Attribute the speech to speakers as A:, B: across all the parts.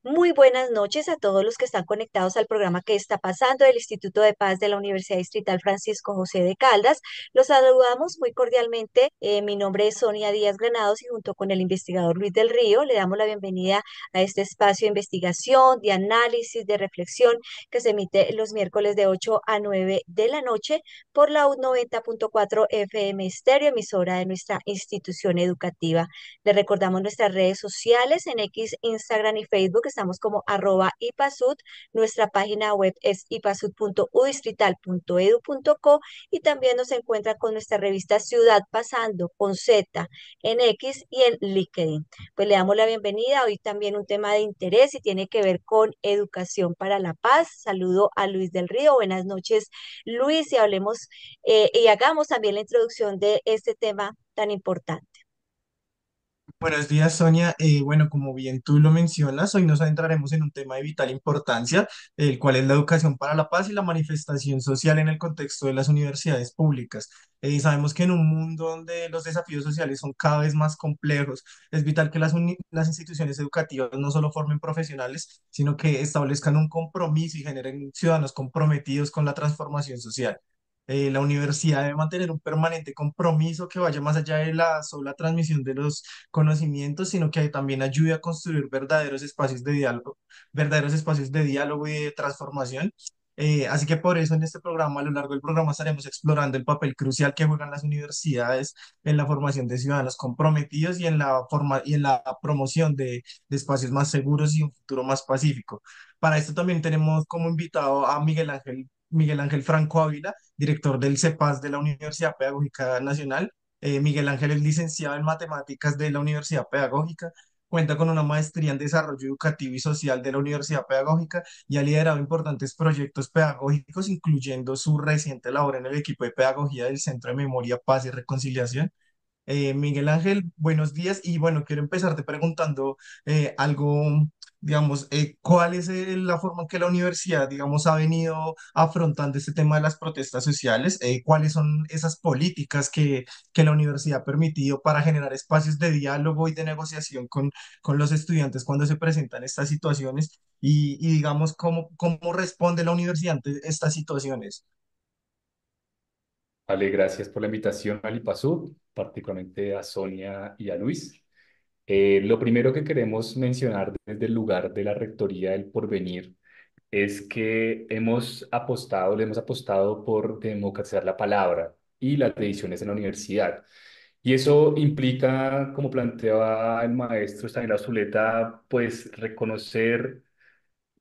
A: Muy buenas noches a todos los que están conectados al programa que está pasando del Instituto de Paz de la Universidad Distrital Francisco José de Caldas. Los saludamos muy cordialmente. Mi nombre es Sonia Díaz Granados y junto con el investigador Luis del Río le damos la bienvenida a este espacio de investigación, de análisis, de reflexión que se emite los miércoles de 8 a 9 de la noche por la U 90.4 FM Estéreo, emisora de nuestra institución educativa. Les recordamos nuestras redes sociales en X, Instagram y Facebook. Estamos como @ipasud. Nuestra página web es ipasud.udistrital.edu.co y también nos encuentran con nuestra revista Ciudad Pasando con Z en X y en LinkedIn. Pues le damos la bienvenida. Hoy también un tema de interés y tiene que ver con educación para la paz. Saludo a Luis del Río. Buenas noches, Luis, y hablemos y hagamos también la introducción de este tema tan importante.
B: Buenos días, Sonia. Bueno, como bien tú lo mencionas, hoy nos adentraremos en un tema de vital importancia, el cual es la educación para la paz y la manifestación social en el contexto de las universidades públicas. Sabemos que en un mundo donde los desafíos sociales son cada vez más complejos, es vital que las instituciones educativas no solo formen profesionales, sino que establezcan un compromiso y generen ciudadanos comprometidos con la transformación social. La universidad debe mantener un permanente compromiso que vaya más allá de la sola transmisión de los conocimientos, sino que también ayude a construir verdaderos espacios de diálogo y de transformación. Así que por eso en este programa, a lo largo del programa, estaremos explorando el papel crucial que juegan las universidades en la formación de ciudadanos comprometidos y en y en la promoción de espacios más seguros y un futuro más pacífico. Para esto también tenemos como invitado a Miguel Ángel Franco Ávila, director del CEPAS de la Universidad Pedagógica Nacional. Miguel Ángel es licenciado en matemáticas de la Universidad Pedagógica, cuenta con una maestría en desarrollo educativo y social de la Universidad Pedagógica y ha liderado importantes proyectos pedagógicos, incluyendo su reciente labor en el equipo de pedagogía del Centro de Memoria, Paz y Reconciliación. Miguel Ángel, buenos días y bueno, quiero empezarte preguntando algo, digamos, ¿cuál es la forma en que la universidad, digamos, ha venido afrontando este tema de las protestas sociales? ¿Cuáles son esas políticas que la universidad ha permitido para generar espacios de diálogo y de negociación con los estudiantes cuando se presentan estas situaciones? Y digamos, ¿cómo responde la universidad ante estas situaciones?
C: Ale, gracias por la invitación al IPASU, particularmente a Sonia y a Luis. Lo primero que queremos mencionar desde el lugar de la Rectoría del Porvenir es que le hemos apostado por democratizar la palabra y las decisiones en la universidad. Y eso implica, como planteaba el maestro Stanislav Zuleta, pues reconocer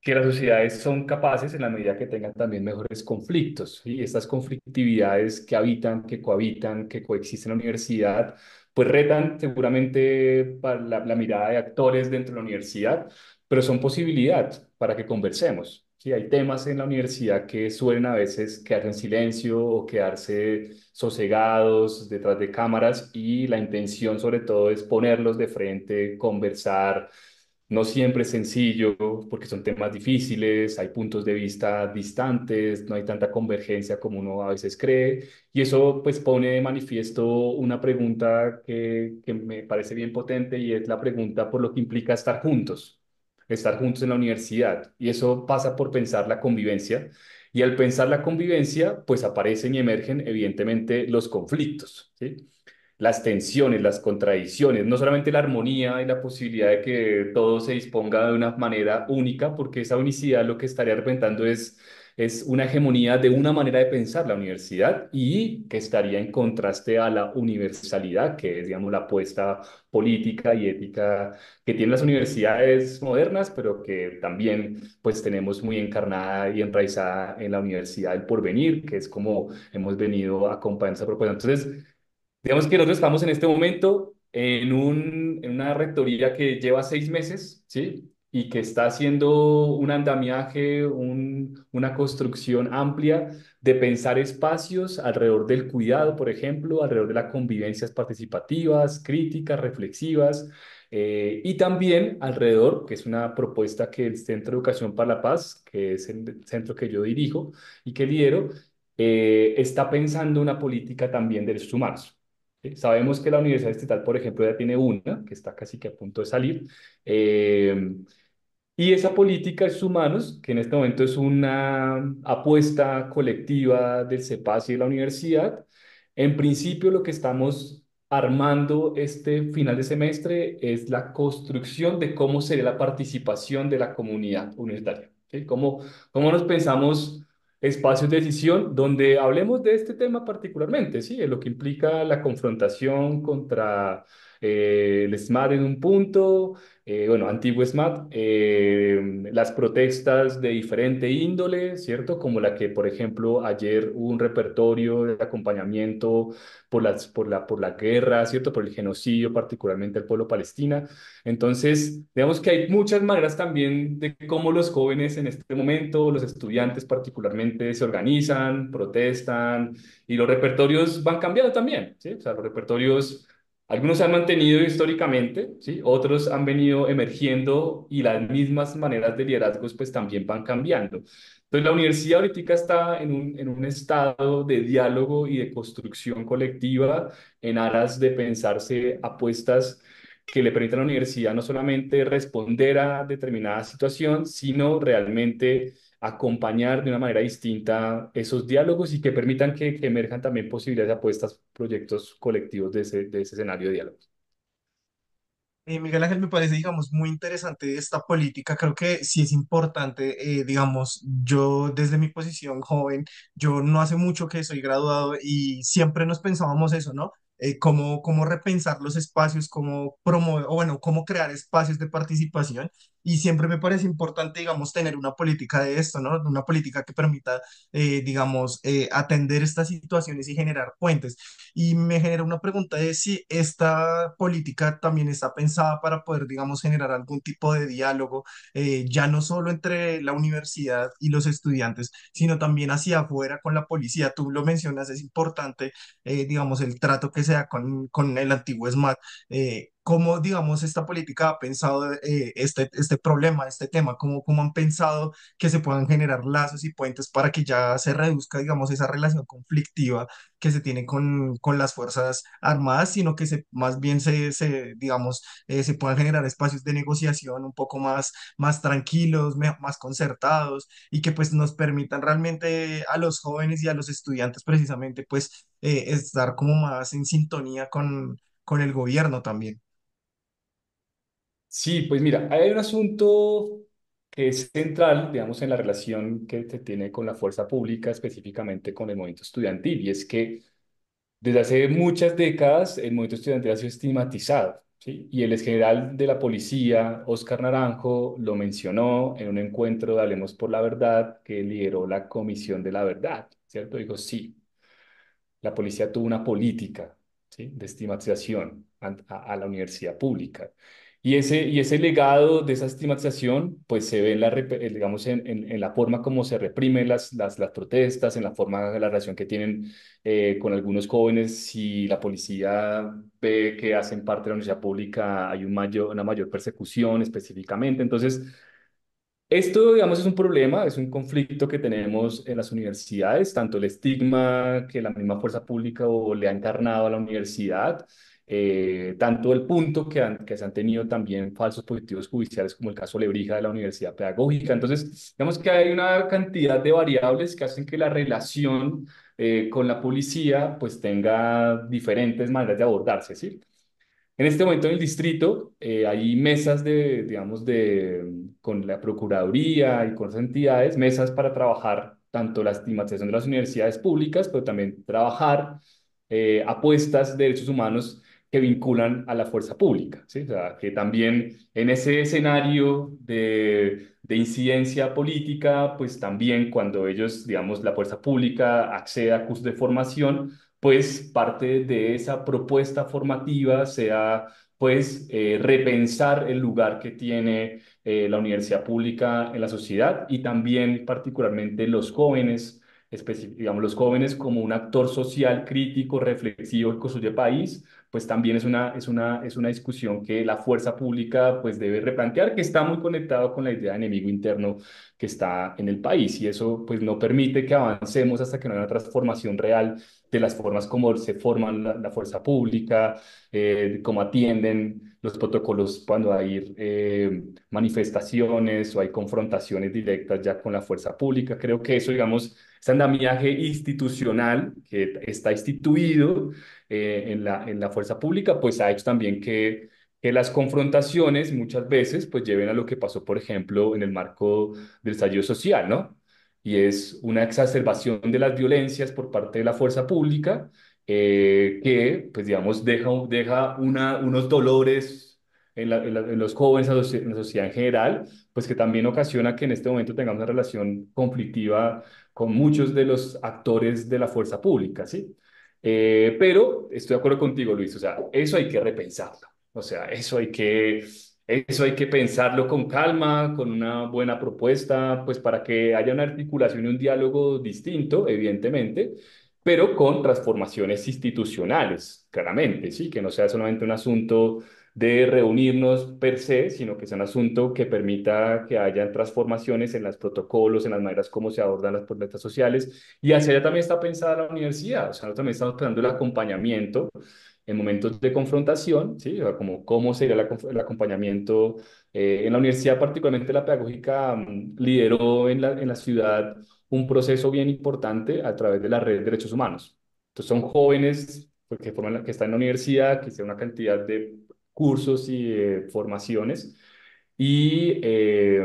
C: que las sociedades son capaces en la medida que tengan también mejores conflictos. Y estas conflictividades que habitan, que cohabitan, que coexisten en la universidad, pues retan seguramente para la mirada de actores dentro de la universidad, pero son posibilidad para que conversemos. Sí, hay temas en la universidad que suelen a veces quedarse en silencio o quedarse sosegados detrás de cámaras y la intención sobre todo es ponerlos de frente, conversar. No siempre es sencillo porque son temas difíciles, hay puntos de vista distantes, no hay tanta convergencia como uno a veces cree y eso pues pone de manifiesto una pregunta que me parece bien potente y es la pregunta por lo que implica estar juntos en la universidad y eso pasa por pensar la convivencia y al pensar la convivencia pues aparecen y emergen evidentemente los conflictos, ¿sí? Las tensiones, las contradicciones, no solamente la armonía y la posibilidad de que todo se disponga de una manera única, porque esa unicidad lo que estaría representando es una hegemonía de una manera de pensar la universidad y que estaría en contraste a la universalidad, que es, digamos, la apuesta política y ética que tienen las universidades modernas, pero que también pues tenemos muy encarnada y enraizada en la Universidad del Porvenir, que es como hemos venido acompañando esa propuesta. Entonces, digamos que nosotros estamos en este momento en una rectoría que lleva 6 meses, ¿sí? Y que está haciendo un andamiaje, una construcción amplia de pensar espacios alrededor del cuidado, por ejemplo, alrededor de las convivencias participativas, críticas, reflexivas, y también alrededor, que es una propuesta que el Centro de Educación para la Paz, que es el centro que yo dirijo y que lidero, está pensando una política también de derechos humanos. ¿Sí? Sabemos que la Universidad Estatal, por ejemplo, ya tiene una, que está casi que a punto de salir, Y esa política de humanos, que en este momento es una apuesta colectiva del CEPAS y de la universidad, en principio lo que estamos armando este final de semestre es la construcción de cómo sería la participación de la comunidad universitaria. ¿Sí? Cómo nos pensamos espacios de decisión donde hablemos de este tema particularmente, ¿sí? De lo que implica la confrontación contra el SMAT en un punto, bueno, antiguo SMAT, las protestas de diferente índole, ¿cierto? Como la que, por ejemplo, ayer hubo un repertorio de acompañamiento por la guerra, ¿cierto? Por el genocidio, particularmente al pueblo palestina. Entonces, digamos que hay muchas maneras también de cómo los jóvenes en este momento, los estudiantes particularmente, se organizan, protestan y los repertorios van cambiando también, ¿sí? O sea, los repertorios, algunos se han mantenido históricamente, ¿sí? Otros han venido emergiendo y las mismas maneras de liderazgos pues también van cambiando. Entonces, la universidad ahorita está en un estado de diálogo y de construcción colectiva en aras de pensarse apuestas que le permitan a la universidad no solamente responder a determinada situación, sino realmente acompañar de una manera distinta esos diálogos y que permitan que emerjan también posibilidades de apuestas, proyectos colectivos de ese escenario de diálogo.
B: Miguel Ángel, me parece, digamos, muy interesante esta política. Creo que sí es importante, digamos, yo desde mi posición joven, yo no hace mucho que soy graduado y siempre nos pensábamos eso, ¿no? Cómo repensar los espacios, cómo promover, o bueno, cómo crear espacios de participación. Y siempre me parece importante, digamos, tener una política de esto, ¿no? Una política que permita, digamos, atender estas situaciones y generar puentes. Y me genera una pregunta de si esta política también está pensada para poder, digamos, generar algún tipo de diálogo, ya no solo entre la universidad y los estudiantes, sino también hacia afuera con la policía. Tú lo mencionas, es importante, digamos, el trato que se da con el antiguo SMAT. ¿Cómo, digamos, esta política ha pensado este problema, este tema? ¿Cómo han pensado que se puedan generar lazos y puentes para que ya se reduzca, digamos, esa relación conflictiva que se tiene con las Fuerzas Armadas, sino que más bien digamos, se puedan generar espacios de negociación un poco más tranquilos, más concertados y que pues nos permitan realmente a los jóvenes y a los estudiantes precisamente pues estar como más en sintonía con el gobierno también?
C: Sí, pues mira, hay un asunto que es central, digamos, en la relación que se tiene con la fuerza pública, específicamente con el movimiento estudiantil, y es que desde hace muchas décadas el movimiento estudiantil ha sido estigmatizado, ¿sí? Y el exgeneral de la policía, Óscar Naranjo, lo mencionó en un encuentro de Hablemos por la Verdad que lideró la Comisión de la Verdad, ¿cierto? Dijo, sí, la policía tuvo una política, ¿sí? De estigmatización a la universidad pública. Y ese legado de esa estigmatización, pues se ve en digamos, en la forma como se reprimen las protestas, en la forma de la relación que tienen con algunos jóvenes. Si la policía ve que hacen parte de la universidad pública, hay una mayor persecución específicamente. Entonces, esto, digamos, es un problema, es un conflicto que tenemos en las universidades, tanto el estigma que la misma fuerza pública o le ha encarnado a la universidad, tanto el punto que se han tenido también falsos positivos judiciales, como el caso Lebrija de la Universidad Pedagógica. Entonces, digamos que hay una cantidad de variables que hacen que la relación con la policía pues tenga diferentes maneras de abordarse, ¿sí? En este momento en el distrito hay mesas digamos, con la Procuraduría y con las entidades, mesas para trabajar tanto la estigmatización de las universidades públicas, pero también trabajar apuestas de derechos humanos que vinculan a la fuerza pública, ¿sí? O sea, que también en ese escenario de incidencia política, pues también cuando ellos, digamos, la fuerza pública accede a cursos de formación, pues parte de esa propuesta formativa sea pues repensar el lugar que tiene la universidad pública en la sociedad y también particularmente los jóvenes, digamos los jóvenes como un actor social crítico, reflexivo que construye país, pues también es una discusión que la fuerza pública pues debe replantear, que está muy conectado con la idea de enemigo interno que está en el país y eso pues no permite que avancemos hasta que no haya una transformación real de las formas como se forman la fuerza pública, cómo atienden los protocolos cuando hay manifestaciones o hay confrontaciones directas ya con la fuerza pública. Creo que eso, digamos, ese andamiaje institucional que está instituido en la fuerza pública, pues ha hecho también que las confrontaciones muchas veces pues lleven a lo que pasó, por ejemplo, en el marco del estallido social, ¿no? Y es una exacerbación de las violencias por parte de la fuerza pública que, pues digamos, deja unos dolores en los jóvenes, en la sociedad en general, pues que también ocasiona que en este momento tengamos una relación conflictiva con muchos de los actores de la fuerza pública, ¿sí? Pero estoy de acuerdo contigo, Luis, o sea, eso hay que repensarlo, o sea, eso hay que pensarlo con calma, con una buena propuesta, pues para que haya una articulación y un diálogo distinto, evidentemente, pero con transformaciones institucionales, claramente, ¿sí? Que no sea solamente un asunto de reunirnos per se, sino que sea un asunto que permita que haya transformaciones en los protocolos, en las maneras como se abordan las protestas sociales. Y hacia allá también está pensada la universidad, o sea, nosotros también estamos pensando el acompañamiento en momentos de confrontación, ¿sí? O sea, como cómo sería el acompañamiento. En la universidad, particularmente la pedagógica, lideró en la ciudad un proceso bien importante a través de la red de derechos humanos. Entonces son jóvenes pues, que están en la universidad, que hicieron una cantidad de cursos y formaciones y, eh,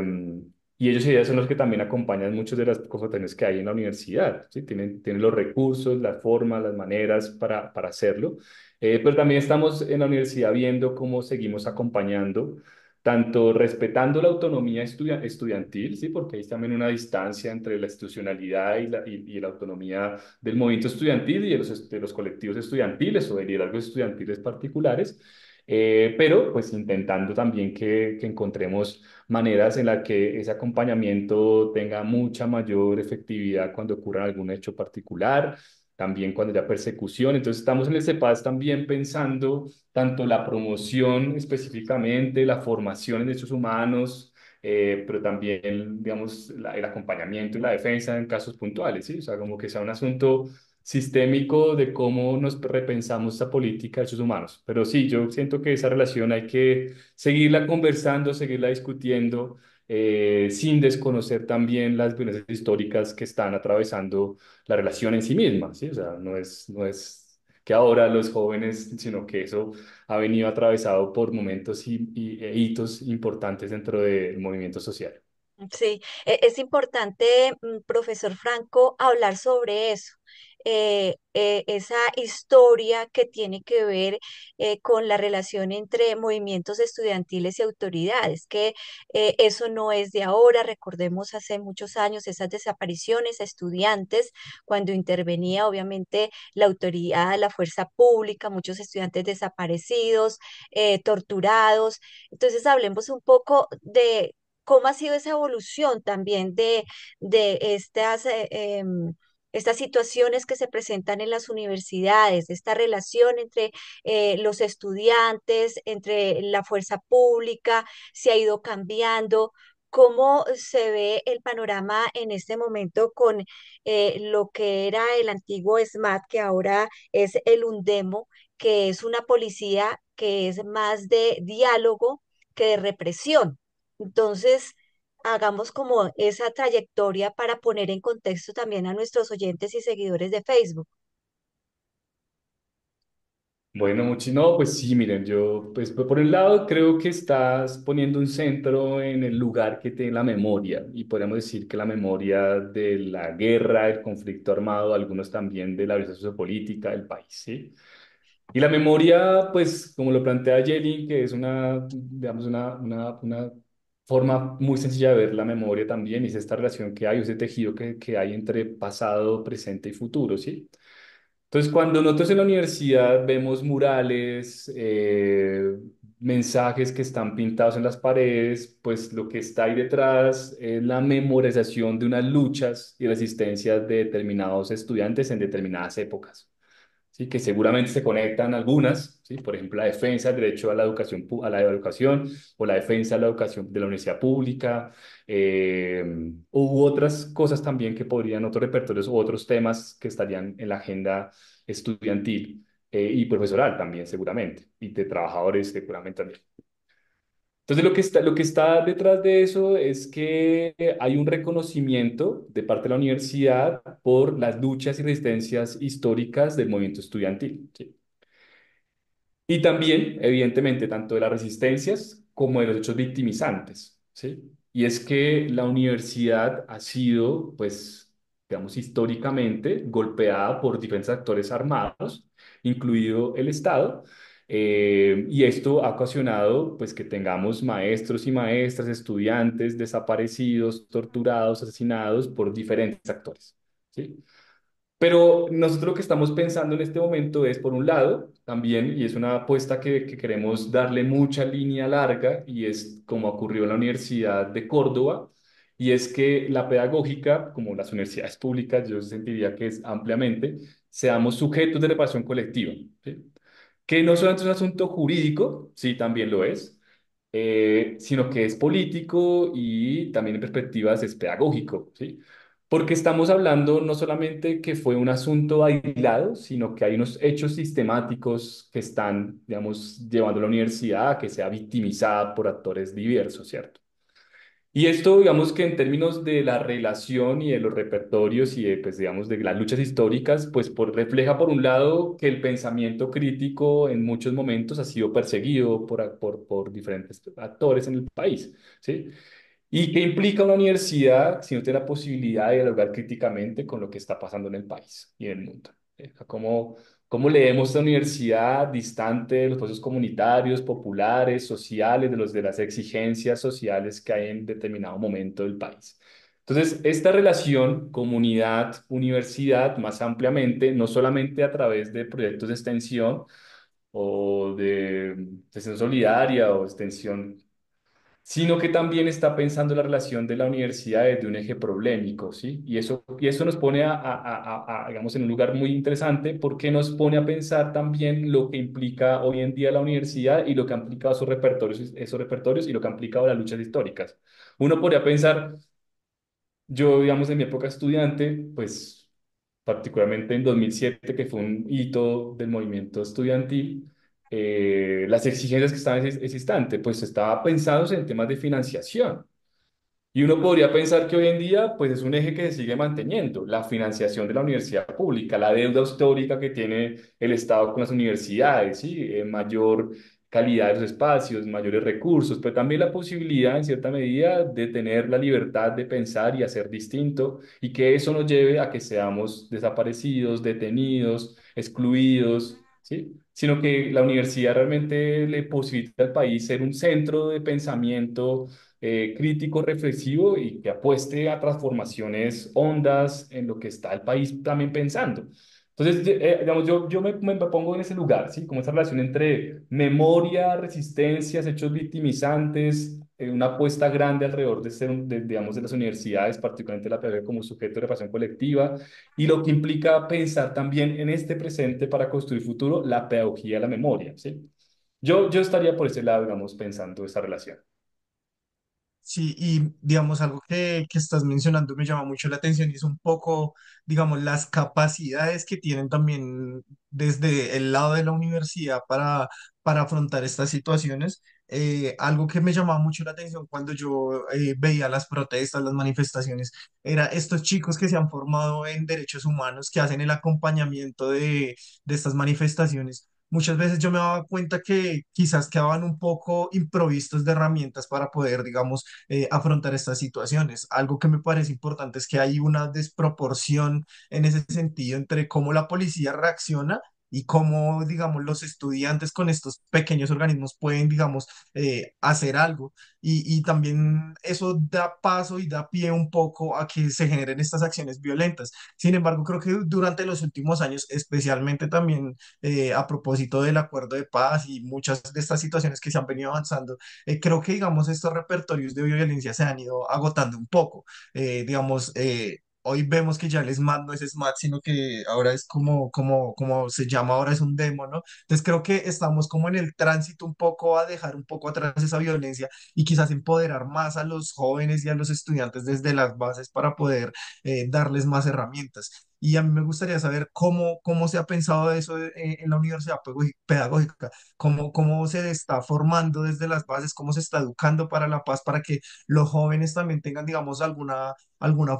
C: y ellos son los que también acompañan muchas de las confrontaciones que hay en la universidad, ¿sí? Tienen los recursos, las formas, las maneras para hacerlo. Pero también estamos en la universidad viendo cómo seguimos acompañando, tanto respetando la autonomía estudiantil, ¿sí? Porque hay también una distancia entre la institucionalidad y la autonomía del movimiento estudiantil y de los colectivos estudiantiles o de liderazgos estudiantiles particulares. Pero pues intentando también que encontremos maneras en las que ese acompañamiento tenga mucha mayor efectividad cuando ocurra algún hecho particular, también cuando haya persecución. Entonces estamos en el CEPAS también pensando tanto la promoción específicamente, la formación en derechos humanos, pero también, digamos, el acompañamiento y la defensa en casos puntuales, ¿sí? O sea, como que sea un asunto sistémico de cómo nos repensamos esta política de derechos humanos. Pero sí, yo siento que esa relación hay que seguirla conversando, seguirla discutiendo, sin desconocer también las violencias históricas que están atravesando la relación en sí misma, ¿sí? O sea, no es que ahora los jóvenes, sino que eso ha venido atravesado por momentos e hitos importantes dentro del movimiento social.
A: Sí, es importante, profesor Franco, hablar sobre eso, esa historia que tiene que ver con la relación entre movimientos estudiantiles y autoridades, que eso no es de ahora, recordemos hace muchos años esas desapariciones a estudiantes, cuando intervenía obviamente la autoridad, la fuerza pública, muchos estudiantes desaparecidos, torturados. Entonces, hablemos un poco de cómo ha sido esa evolución también de estas, estas situaciones que se presentan en las universidades, esta relación entre los estudiantes, entre la fuerza pública, se ha ido cambiando. ¿Cómo se ve el panorama en este momento con lo que era el antiguo SMAT, que ahora es el UNDEMO, que es una policía que es más de diálogo que de represión? Entonces, hagamos como esa trayectoria para poner en contexto también a nuestros oyentes y seguidores de Facebook.
C: Bueno, no, pues sí, miren, yo, pues por un lado creo que estás poniendo un centro en el lugar que tiene la memoria, y podríamos decir que la memoria de la guerra, el conflicto armado, algunos también de la vida sociopolítica del país, ¿sí? Y la memoria, pues, como lo plantea Jelly, que es una, digamos, una forma muy sencilla de ver la memoria también, y es esta relación que hay, ese tejido que hay entre pasado, presente y futuro, ¿sí? Entonces, cuando nosotros en la universidad vemos murales, mensajes que están pintados en las paredes, pues lo que está ahí detrás es la memorización de unas luchas y resistencias de determinados estudiantes en determinadas épocas. Sí, que seguramente se conectan algunas, ¿sí? Por ejemplo, la defensa del derecho a la educación, a la educación o la defensa de la educación de la universidad pública, eh, u otras cosas también que podrían, otros repertorios u otros temas que estarían en la agenda estudiantil y profesoral también, seguramente, y de trabajadores, seguramente también. Entonces, lo que está detrás de eso es que hay un reconocimiento de parte de la universidad por las luchas y resistencias históricas del movimiento estudiantil, ¿sí? Y también, evidentemente, tanto de las resistencias como de los hechos victimizantes, ¿sí? Y es que la universidad ha sido, pues, digamos, históricamente golpeada por diferentes actores armados, incluido el Estado, y esto ha ocasionado, pues, que tengamos maestros y maestras, estudiantes desaparecidos, torturados, asesinados por diferentes actores, ¿sí? Pero nosotros lo que estamos pensando en este momento es, por un lado, también, y es una apuesta que queremos darle mucha línea larga, y es como ocurrió en la Universidad de Córdoba, y es que la pedagógica, como las universidades públicas, yo sentiría que es ampliamente, seamos sujetos de reparación colectiva, ¿sí? Que no solamente es un asunto jurídico, sí, también lo es, sino que es político y también en perspectivas es pedagógico, ¿sí? Porque estamos hablando no solamente que fue un asunto aislado, sino que hay unos hechos sistemáticos que están, digamos, llevando a la universidad a que sea victimizada por actores diversos, ¿cierto? Y esto, digamos que en términos de la relación y de los repertorios y de, pues, digamos, de las luchas históricas, pues refleja por un lado que el pensamiento crítico en muchos momentos ha sido perseguido por diferentes actores en el país, ¿sí? ¿Y qué implica una universidad si no tiene la posibilidad de dialogar críticamente con lo que está pasando en el país y en el mundo? ¿Cómo, cómo leemos esta universidad distante de los procesos comunitarios, populares, sociales, de las exigencias sociales que hay en determinado momento del país? Entonces, esta relación comunidad-universidad más ampliamente, no solamente a través de proyectos de extensión o de extensión solidaria o extensión, sino que también está pensando la relación de la universidad desde un eje problemático, ¿sí? Y eso nos pone digamos, en un lugar muy interesante porque nos pone a pensar también lo que implica hoy en día la universidad y lo que ha implicado esos repertorios y lo que ha implicado las luchas históricas. Uno podría pensar, yo, digamos, en mi época estudiante, pues particularmente en 2007, que fue un hito del movimiento estudiantil, las exigencias que estaban en ese instante, pues estaba pensados en temas de financiación. Y uno podría pensar que hoy en día, pues es un eje que se sigue manteniendo, la financiación de la universidad pública, la deuda histórica que tiene el Estado con las universidades, ¿sí? Mayor calidad de los espacios, mayores recursos, pero también la posibilidad, en cierta medida, de tener la libertad de pensar y hacer distinto, y que eso nos lleve a que seamos desaparecidos, detenidos, excluidos, ¿sí? Sino que la universidad realmente le posibilita al país ser un centro de pensamiento crítico, reflexivo y que apueste a transformaciones hondas en lo que está el país también pensando. Entonces, digamos, yo me pongo en ese lugar, ¿sí? Como esa relación entre memoria, resistencias, hechos victimizantes, una apuesta grande alrededor de ser, digamos, de las universidades, particularmente la PB como sujeto de reparación colectiva, y lo que implica pensar también en este presente para construir futuro, la pedagogía de la memoria, ¿sí? Yo estaría por ese lado, digamos, pensando esa relación.
B: Sí, y digamos, algo que estás mencionando me llama mucho la atención y es un poco, digamos, las capacidades que tienen también desde el lado de la universidad para afrontar estas situaciones. Algo que me llamaba mucho la atención cuando yo veía las protestas, las manifestaciones, era estos chicos que se han formado en derechos humanos, que hacen el acompañamiento de estas manifestaciones. Muchas veces yo me daba cuenta que quizás quedaban un poco improvistos de herramientas para poder, digamos, afrontar estas situaciones. Algo que me parece importante es que hay una desproporción en ese sentido entre cómo la policía reacciona y cómo, digamos, los estudiantes con estos pequeños organismos pueden, digamos, hacer algo. Y también eso da paso y da pie un poco a que se generen estas acciones violentas. Sin embargo, creo que durante los últimos años, especialmente también a propósito del acuerdo de paz y muchas de estas situaciones que se han venido avanzando, creo que, digamos, estos repertorios de violencia se han ido agotando un poco. Digamos, hoy vemos que ya el SMAT no es SMAT, sino que ahora es como se llama ahora, es un demo, ¿no? Entonces creo que estamos como en el tránsito un poco a dejar un poco atrás esa violencia y quizás empoderar más a los jóvenes y a los estudiantes desde las bases para poder darles más herramientas. Y a mí me gustaría saber cómo se ha pensado eso en la universidad pedagógica, cómo se está formando desde las bases, cómo se está educando para la paz, para que los jóvenes también tengan, digamos, alguna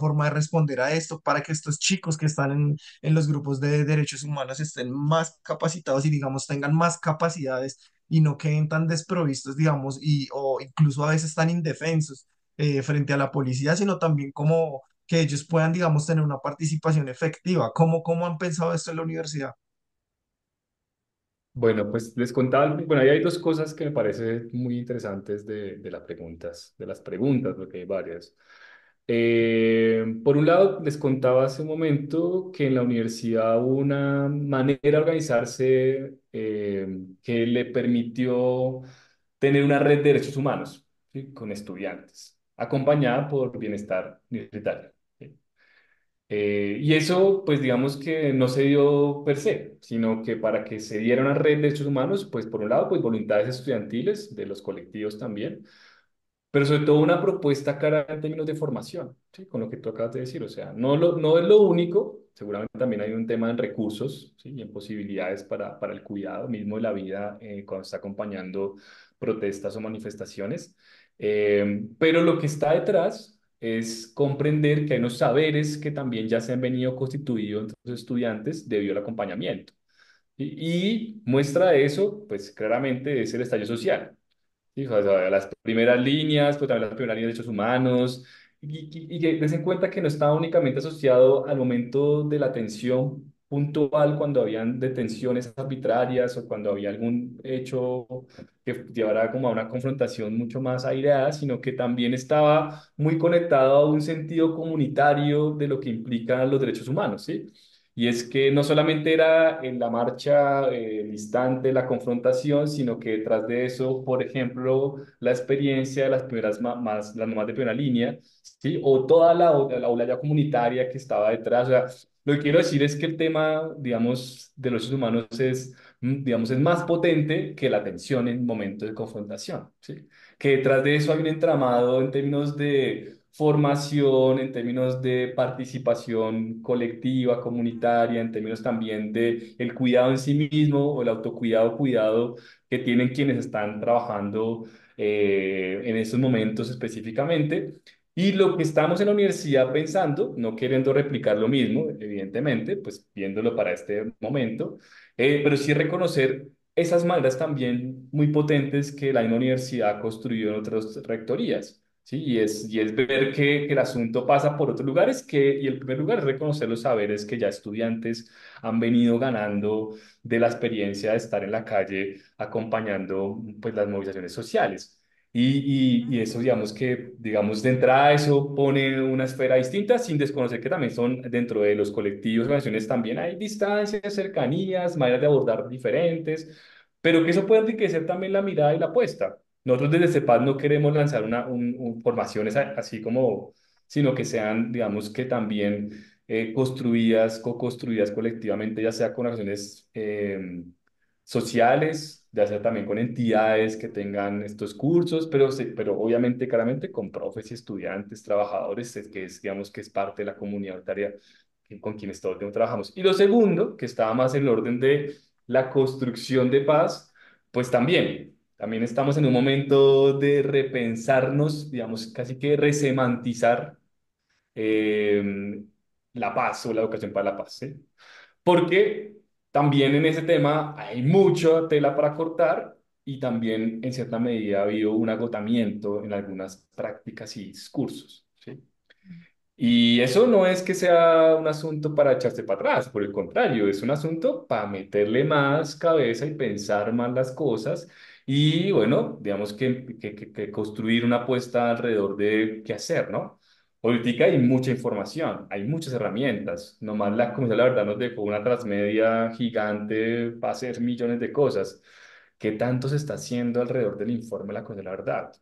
B: forma de responder a esto, para que estos chicos que están en los grupos de derechos humanos estén más capacitados y, digamos, tengan más capacidades y no queden tan desprovistos, digamos, o incluso a veces tan indefensos frente a la policía, sino también como que ellos puedan, digamos, tener una participación efectiva. ¿Cómo han pensado esto en la universidad?
C: Bueno, pues les contaba, bueno, ahí hay dos cosas que me parecen muy interesantes de las preguntas, porque hay varias. Por un lado, les contaba hace un momento que en la universidad hubo una manera de organizarse que le permitió tener una red de derechos humanos, ¿sí? Con estudiantes, acompañada por bienestar universitario. ¿Sí? Y eso, pues digamos que no se dio per se, sino que para que se diera una red de derechos humanos, pues por un lado, pues voluntades estudiantiles de los colectivos también, pero sobre todo una propuesta clara en términos de formación, ¿sí? Con lo que tú acabas de decir, o sea, no es lo único, seguramente también hay un tema en recursos, ¿sí? Y en posibilidades para el cuidado mismo de la vida cuando está acompañando protestas o manifestaciones, pero lo que está detrás es comprender que hay unos saberes que también ya se han venido constituidos entre los estudiantes debido al acompañamiento. Y muestra de eso, pues claramente es el estallido social. Sí, o sea, las primeras líneas, pues también las primeras líneas de derechos humanos, y que des en cuenta que no estaba únicamente asociado al momento de la atención puntual, cuando habían detenciones arbitrarias o cuando había algún hecho que llevara como a una confrontación mucho más aireada, sino que también estaba muy conectado a un sentido comunitario de lo que implican los derechos humanos, ¿sí? Y es que no solamente era en la marcha distante, la confrontación, sino que detrás de eso, por ejemplo, la experiencia de las primeras las mamás de primera línea, ¿sí? O toda la ola ya comunitaria que estaba detrás. O sea, lo que quiero decir es que el tema, digamos, de los derechos humanos es, digamos, es más potente que la tensión en momentos de confrontación, ¿sí? Que detrás de eso hay un entramado en términos de formación, en términos de participación colectiva, comunitaria, en términos también de el cuidado en sí mismo o el autocuidado, cuidado que tienen quienes están trabajando en estos momentos específicamente. Y lo que estamos en la universidad pensando, no queriendo replicar lo mismo, evidentemente, pues viéndolo para este momento, pero sí reconocer esas maneras también muy potentes que la misma universidad construyó en otras rectorías. Sí, y es ver que el asunto pasa por otros lugares y el primer lugar es reconocer los saberes que ya estudiantes han venido ganando de la experiencia de estar en la calle acompañando pues las movilizaciones sociales. Y eso, digamos que, digamos, de entrada eso pone una esfera distinta sin desconocer que también son dentro de los colectivos, organizaciones también hay distancias, cercanías, maneras de abordar diferentes, pero que eso puede enriquecer también la mirada y la apuesta. Nosotros desde CEPAD no queremos lanzar formaciones así como, sino que sean, digamos, que también construidas, co-construidas colectivamente, ya sea con acciones sociales, ya sea también con entidades que tengan estos cursos, pero obviamente, claramente, con profes y estudiantes, trabajadores, que es, digamos, que es parte de la comunidad voluntaria con quienes todo el tiempo trabajamos. Y lo segundo, que estaba más en el orden de la construcción de paz, pues también estamos en un momento de repensarnos, digamos, casi que resemantizar eh, la paz o la educación para la paz, ¿sí? Porque también en ese tema hay mucha tela para cortar y también en cierta medida ha habido un agotamiento en algunas prácticas y discursos, ¿sí? Y eso no es que sea un asunto para echarse para atrás, por el contrario, es un asunto para meterle más cabeza y pensar más las cosas y bueno, digamos que construir una apuesta alrededor de qué hacer, ¿no? Política hay mucha información, hay muchas herramientas, nomás la Comisión la verdad nos dejó una transmedia gigante para hacer millones de cosas. ¿Qué tanto se está haciendo alrededor del informe de la Comisión la verdad?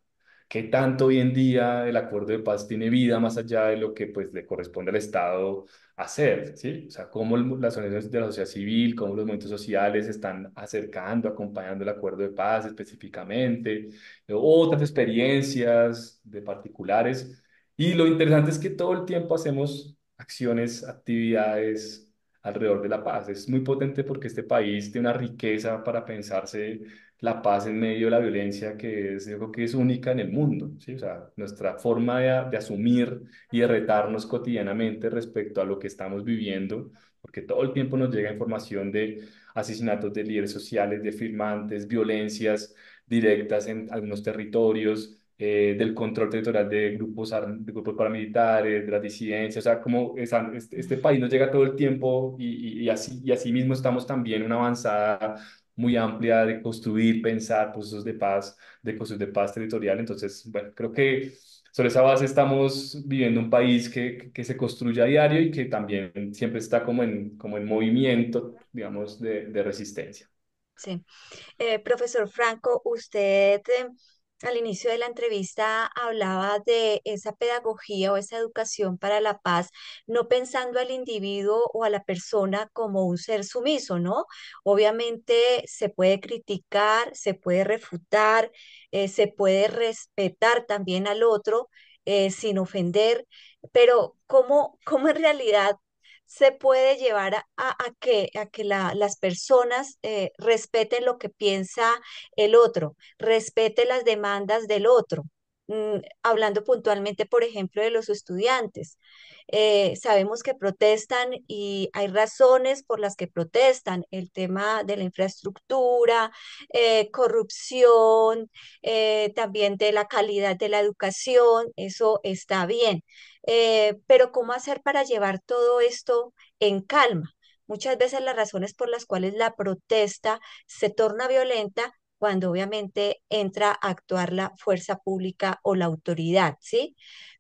C: qué tanto hoy en día el acuerdo de paz tiene vida más allá de lo que pues le corresponde al Estado hacer, ¿sí? O sea, cómo las organizaciones de la sociedad civil, cómo los movimientos sociales están acercando, acompañando el acuerdo de paz específicamente, otras experiencias de particulares. Y lo interesante es que todo el tiempo hacemos acciones, actividades alrededor de la paz. Es muy potente porque este país tiene una riqueza para pensarse la paz en medio de la violencia que es, yo creo que es única en el mundo, ¿sí? O sea, nuestra forma de asumir y de retarnos cotidianamente respecto a lo que estamos viviendo, porque todo el tiempo nos llega información de asesinatos de líderes sociales, de firmantes, violencias directas en algunos territorios, del control territorial de de grupos paramilitares, de las disidencias, o sea, como este país nos llega todo el tiempo y así mismo estamos también en una avanzada muy amplia de construir, pensar procesos de paz, de procesos de paz territorial. Entonces, bueno, creo que sobre esa base estamos viviendo un país que se construye a diario y que también siempre está como en movimiento, digamos, de resistencia.
A: Sí. Profesor Franco, usted al inicio de la entrevista hablaba de esa pedagogía o esa educación para la paz, no pensando al individuo o a la persona como un ser sumiso, ¿no? Obviamente se puede criticar, se puede refutar, se puede respetar también al otro sin ofender, pero ¿cómo en realidad se puede llevar a que las personas respeten lo que piensa el otro, respete las demandas del otro? Hablando puntualmente, por ejemplo, de los estudiantes. Sabemos que protestan y hay razones por las que protestan. El tema de la infraestructura, corrupción, también de la calidad de la educación, eso está bien. Pero ¿cómo hacer para llevar todo esto en calma? Muchas veces las razones por las cuales la protesta se torna violenta cuando obviamente entra a actuar la fuerza pública o la autoridad, ¿sí?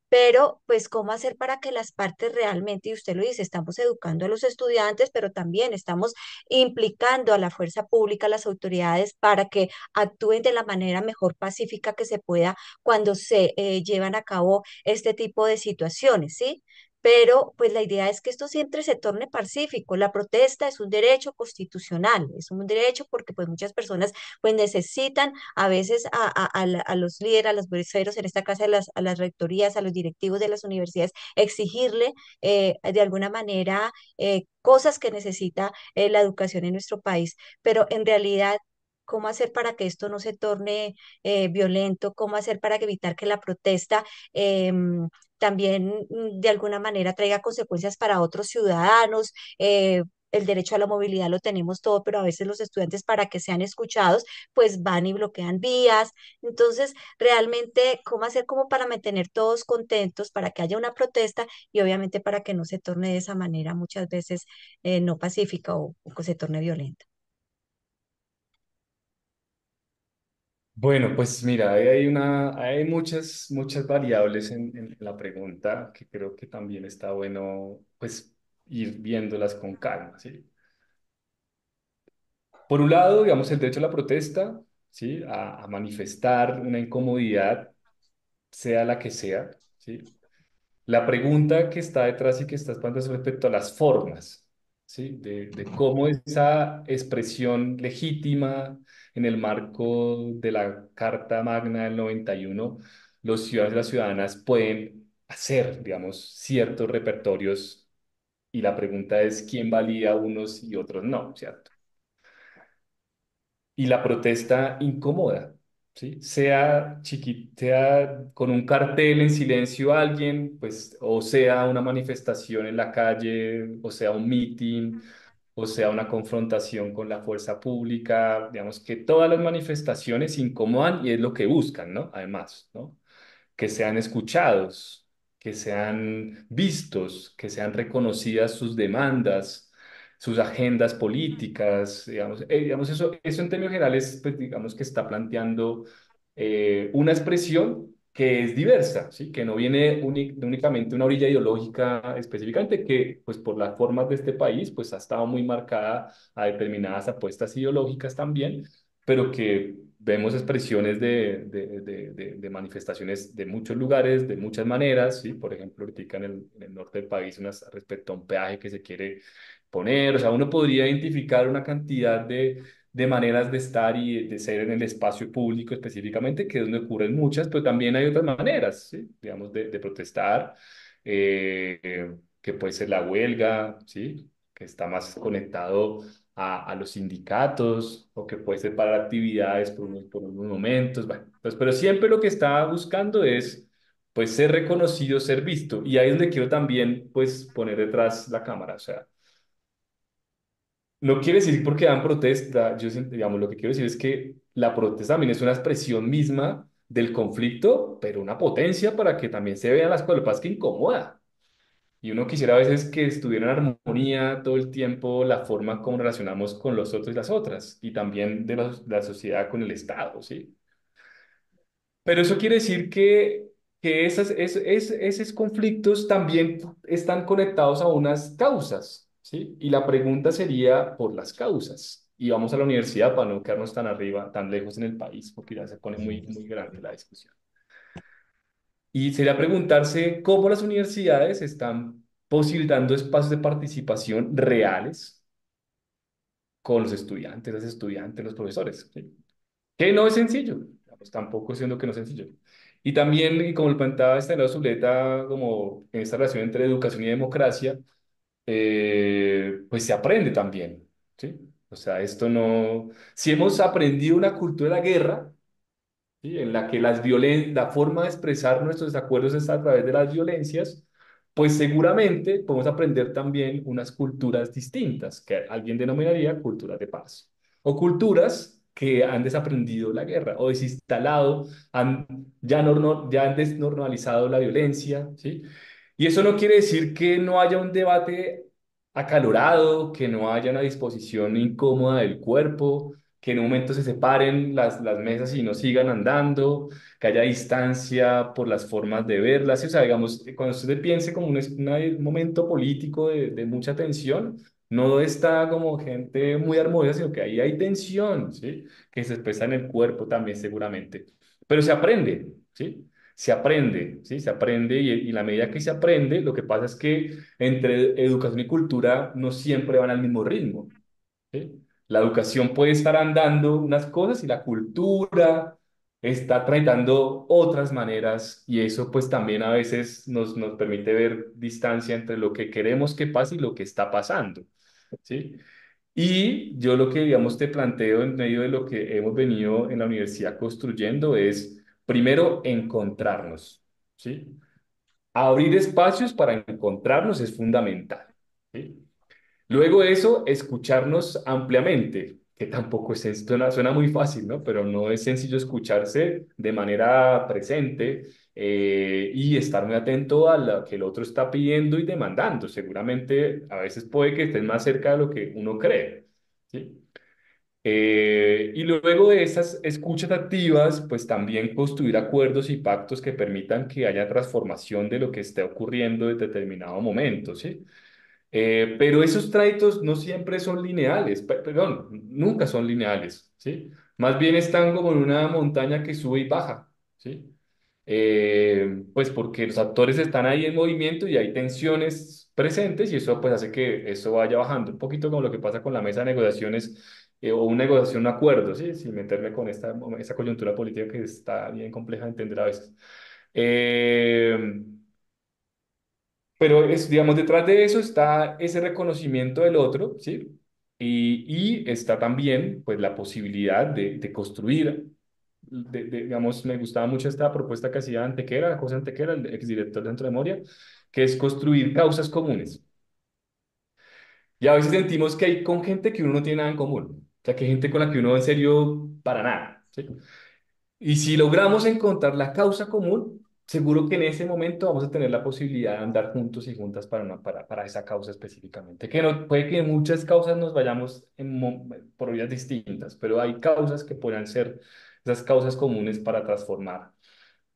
A: Pero, pues, ¿cómo hacer para que las partes realmente, y usted lo dice, estamos educando a los estudiantes, pero también estamos implicando a la fuerza pública, a las autoridades, para que actúen de la manera mejor pacífica que se pueda cuando se llevan a cabo este tipo de situaciones, ¿sí? Pero pues la idea es que esto siempre se torne pacífico. La protesta es un derecho constitucional, es un derecho porque pues muchas personas pues necesitan a veces a los líderes, a los voceros, en esta casa a las rectorías, a los directivos de las universidades, exigirle de alguna manera cosas que necesita la educación en nuestro país. Pero en realidad, ¿cómo hacer para que esto no se torne violento? ¿Cómo hacer para evitar que la protesta también de alguna manera traiga consecuencias para otros ciudadanos? El derecho a la movilidad lo tenemos todo, pero a veces los estudiantes para que sean escuchados, pues van y bloquean vías. Entonces, realmente, ¿cómo hacer como para mantener todos contentos, para que haya una protesta y obviamente para que no se torne de esa manera muchas veces no pacífica o que se torne violenta?
C: Bueno, pues mira, hay muchas variables en la pregunta que creo que también está bueno, pues, ir viéndolas con calma, ¿sí? Por un lado, digamos, el derecho a la protesta, ¿sí? A manifestar una incomodidad, sea la que sea, ¿sí? La pregunta que está detrás y que estás planteando es respecto a las formas, ¿sí? De cómo esa expresión legítima en el marco de la Carta Magna del 91, los ciudadanos y las ciudadanas pueden hacer, digamos, ciertos repertorios y la pregunta es quién valida unos y otros no, ¿cierto? Y la protesta incomoda, ¿sí? Sea con un cartel en silencio a alguien, pues, o sea una manifestación en la calle, o sea un meeting, o sea una confrontación con la fuerza pública, digamos que todas las manifestaciones incomodan y es lo que buscan, ¿no? Además, ¿no? Que sean escuchados, que sean vistos, que sean reconocidas sus demandas, sus agendas políticas, digamos eso en términos generales, pues digamos que está planteando una expresión que es diversa, ¿sí? Que no viene únicamente una orilla ideológica específicamente, que pues por las formas de este país, pues ha estado muy marcada a determinadas apuestas ideológicas también, pero que vemos expresiones de manifestaciones de muchos lugares, de muchas maneras, ¿sí? Por ejemplo, ahorita en el norte del país, respecto a un peaje que se quiere poner, o sea, uno podría identificar una cantidad de maneras de estar y de ser en el espacio público específicamente, que es donde ocurren muchas, pero también hay otras maneras, ¿sí? Digamos, de protestar, que puede ser la huelga, ¿sí? Que está más conectado a los sindicatos o que puede ser para actividades por unos momentos, bueno, pues, pero siempre lo que está buscando es pues ser reconocido, ser visto, y ahí es donde quiero también pues poner detrás la cámara, o sea, no quiere decir porque dan protesta, digamos, lo que quiero decir es que la protesta también es una expresión misma del conflicto, pero una potencia para que también se vean las cosas, lo que pasa es que incomoda. Y uno quisiera a veces que estuviera en armonía todo el tiempo la forma como relacionamos con los otros y las otras, y también de la sociedad con el Estado, ¿sí? Pero eso quiere decir que esos conflictos también están conectados a unas causas, ¿sí? Y la pregunta sería por las causas. Y vamos a la universidad para no quedarnos tan arriba, tan lejos en el país, porque ya se pone muy grande la discusión. Y sería preguntarse cómo las universidades están posibilitando espacios de participación reales con los estudiantes, las estudiantes, los profesores, ¿sí? Que no es sencillo, pues tampoco siendo que no es sencillo. Y también, y como lo planteaba Estanislao Zuleta, como en esta relación entre educación y democracia, pues se aprende también, ¿sí? O sea, esto no... Si hemos aprendido una cultura de la guerra, ¿sí? En la que la forma de expresar nuestros desacuerdos es a través de las violencias, pues seguramente podemos aprender también unas culturas distintas, que alguien denominaría culturas de paz, o culturas que han desaprendido la guerra o desinstalado, ya han desnormalizado la violencia, ¿sí? Y eso no quiere decir que no haya un debate acalorado, que no haya una disposición incómoda del cuerpo, que en un momento se separen las mesas y no sigan andando, que haya distancia por las formas de verlas. O sea, digamos, cuando usted piense como un momento político de mucha tensión, no está como gente muy armoniosa, sino que ahí hay tensión, ¿sí? Que se expresa en el cuerpo también seguramente. Pero se aprende, ¿sí? Se aprende, ¿sí? Se aprende y la medida que se aprende, lo que pasa es que entre educación y cultura no siempre van al mismo ritmo, ¿sí? La educación puede estar andando unas cosas y la cultura está tratando otras maneras y eso pues también a veces nos permite ver distancia entre lo que queremos que pase y lo que está pasando, ¿sí? Y yo lo que, digamos, te planteo en medio de lo que hemos venido en la universidad construyendo es, primero, encontrarnos, ¿sí? Abrir espacios para encontrarnos es fundamental, ¿sí? Luego de eso, escucharnos ampliamente, que tampoco suena muy fácil, ¿no? Pero no es sencillo escucharse de manera presente y estar muy atento a lo que el otro está pidiendo y demandando. Seguramente a veces puede que estés más cerca de lo que uno cree, ¿sí? Y luego de esas escuchas activas, pues también construir acuerdos y pactos que permitan que haya transformación de lo que esté ocurriendo en determinado momento, ¿sí? Pero esos trayectos no siempre son lineales, perdón, nunca son lineales, ¿sí? Más bien están como en una montaña que sube y baja, ¿sí? Pues porque los actores están ahí en movimiento y hay tensiones presentes y eso pues hace que eso vaya bajando, un poquito como lo que pasa con la mesa de negociaciones o una negociación, un acuerdo, ¿sí? Sin meterme con esta coyuntura política que está bien compleja de entender a veces. Eh, pero es, digamos, detrás de eso está ese reconocimiento del otro, ¿sí? Y está también, pues, la posibilidad de construir, digamos, me gustaba mucho esta propuesta que hacía Antequera, José Antequera, el exdirector de Centro de Memoria, que es construir causas comunes. Y a veces sentimos que hay con gente que uno no tiene nada en común, o sea, que hay gente con la que uno en serio para nada, ¿sí? Y si logramos encontrar la causa común, seguro que en ese momento vamos a tener la posibilidad de andar juntos y juntas para esa causa específicamente. Que no, puede que en muchas causas nos vayamos por vías distintas, pero hay causas que puedan ser esas causas comunes para transformar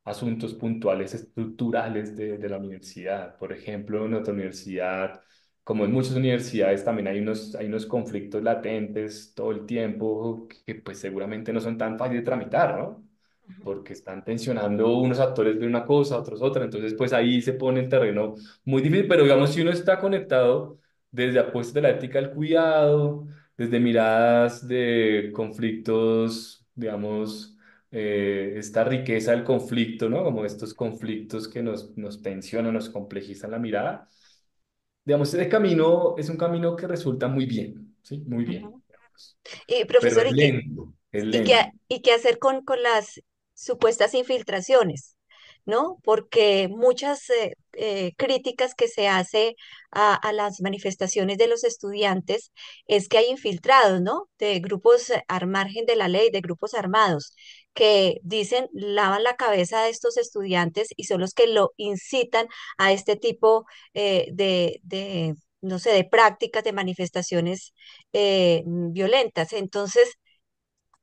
C: asuntos puntuales, estructurales de la universidad. Por ejemplo, en nuestra universidad. como en muchas universidades también hay unos conflictos latentes todo el tiempo que pues seguramente no son tan fáciles de tramitar, ¿no? Porque están tensionando unos actores de una cosa, otros otra, entonces pues ahí se pone el terreno muy difícil, pero digamos si uno está conectado desde apuestas de la ética del cuidado, desde miradas de conflictos, digamos, esta riqueza del conflicto, ¿no? Como estos conflictos que nos tensionan, nos complejizan la mirada. Digamos, ese camino es un camino que resulta muy bien, ¿sí? Muy bien,
A: Ujú.
C: digamos.
A: Y
C: Pero
A: profesor,
C: es lento, es lento.
A: y qué hacer con las supuestas infiltraciones, ¿no? Porque muchas críticas que se hace a las manifestaciones de los estudiantes es que hay infiltrados, ¿no? De grupos al margen de la ley, de grupos armados, que dicen, lavan la cabeza de estos estudiantes y son los que lo incitan a este tipo no sé, de prácticas, de manifestaciones violentas. Entonces,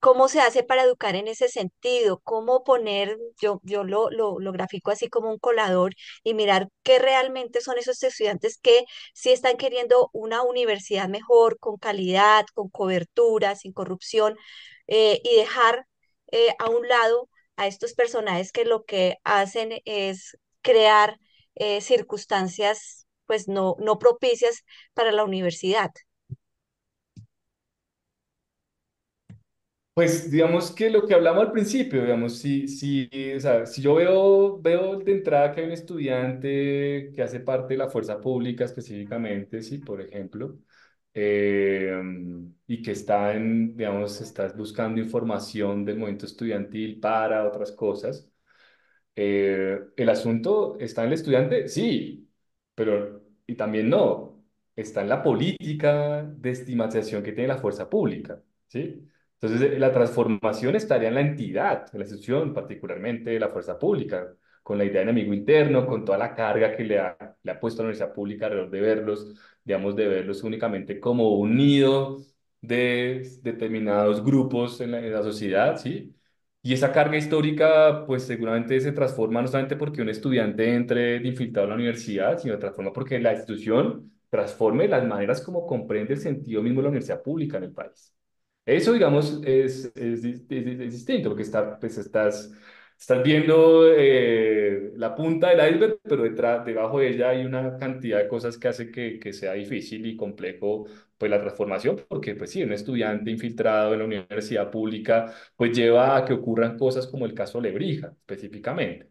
A: ¿cómo se hace para educar en ese sentido? ¿Cómo poner, yo lo grafico así como un colador y mirar qué realmente son esos estudiantes que sí están queriendo una universidad mejor, con calidad, con cobertura, sin corrupción, y dejar a un lado a estos personajes que lo que hacen es crear circunstancias pues no propicias para la universidad?
C: Pues digamos que lo que hablamos al principio, digamos, o sea, si yo veo de entrada que hay un estudiante que hace parte de la fuerza pública específicamente, sí, por ejemplo, eh, y que está digamos, estás buscando información del movimiento estudiantil para otras cosas, ¿el asunto está en el estudiante? Sí, pero y también no. Está en la política de estigmatización que tiene la fuerza pública, ¿sí? Entonces, la transformación estaría en la entidad, en la institución, particularmente la fuerza pública, con la idea de enemigo interno, con toda la carga que le ha puesto a la universidad pública alrededor de verlos, digamos, de verlos únicamente como un nido de determinados grupos en la sociedad, ¿sí? Y esa carga histórica, pues seguramente se transforma no solamente porque un estudiante entre de infiltrado a la universidad, sino transforma porque la institución transforme las maneras como comprende el sentido mismo de la universidad pública en el país. Eso, digamos, es distinto, porque pues estás viendo la punta del iceberg, pero debajo de ella hay una cantidad de cosas que hace que sea difícil y complejo pues la transformación, porque pues sí, un estudiante infiltrado en la universidad pública pues lleva a que ocurran cosas como el caso Lebrija, específicamente.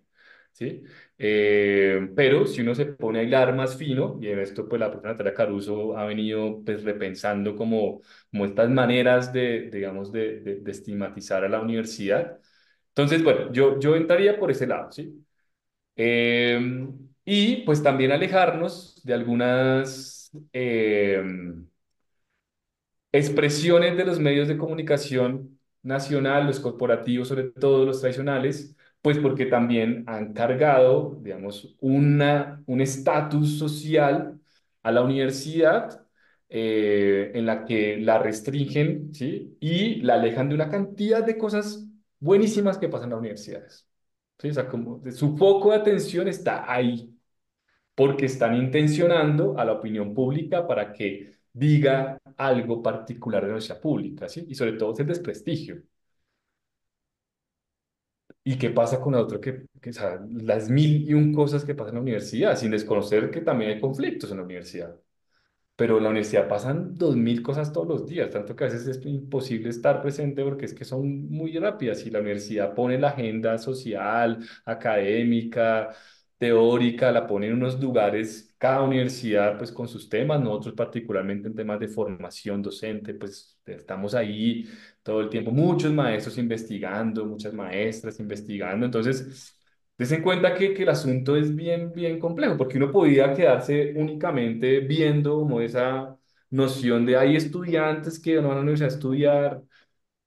C: ¿Sí? Pero si uno se pone a hilar más fino, y en esto pues la profesora Natalia Caruso ha venido pues repensando como estas maneras digamos, de estigmatizar a la universidad. Entonces, bueno, yo entraría por ese lado, ¿sí? Eh, y pues también alejarnos de algunas expresiones de los medios de comunicación nacional, los corporativos, sobre todo los tradicionales, pues porque también han cargado, digamos, un estatus social a la universidad en la que la restringen, ¿sí? Y la alejan de una cantidad de cosas buenísimas que pasan en las universidades. ¿Sí? O sea, como su foco de atención está ahí porque están intencionando a la opinión pública para que diga algo particular de nuestra pública, ¿sí? Y sobre todo es el desprestigio. ¿Y qué pasa con otro o sea, las mil y un cosas que pasan en la universidad, sin desconocer que también hay conflictos en la universidad? Pero en la universidad pasan 2000 cosas todos los días, tanto que a veces es imposible estar presente porque es que son muy rápidas y la universidad pone la agenda social, académica, teórica, la pone en unos lugares, cada universidad pues con sus temas, nosotros particularmente en temas de formación docente, pues estamos ahí todo el tiempo, muchos maestros investigando, muchas maestras investigando, entonces... Des en cuenta que el asunto es bien, bien complejo, porque uno podía quedarse únicamente viendo como esa noción de hay estudiantes que no van a la universidad a estudiar,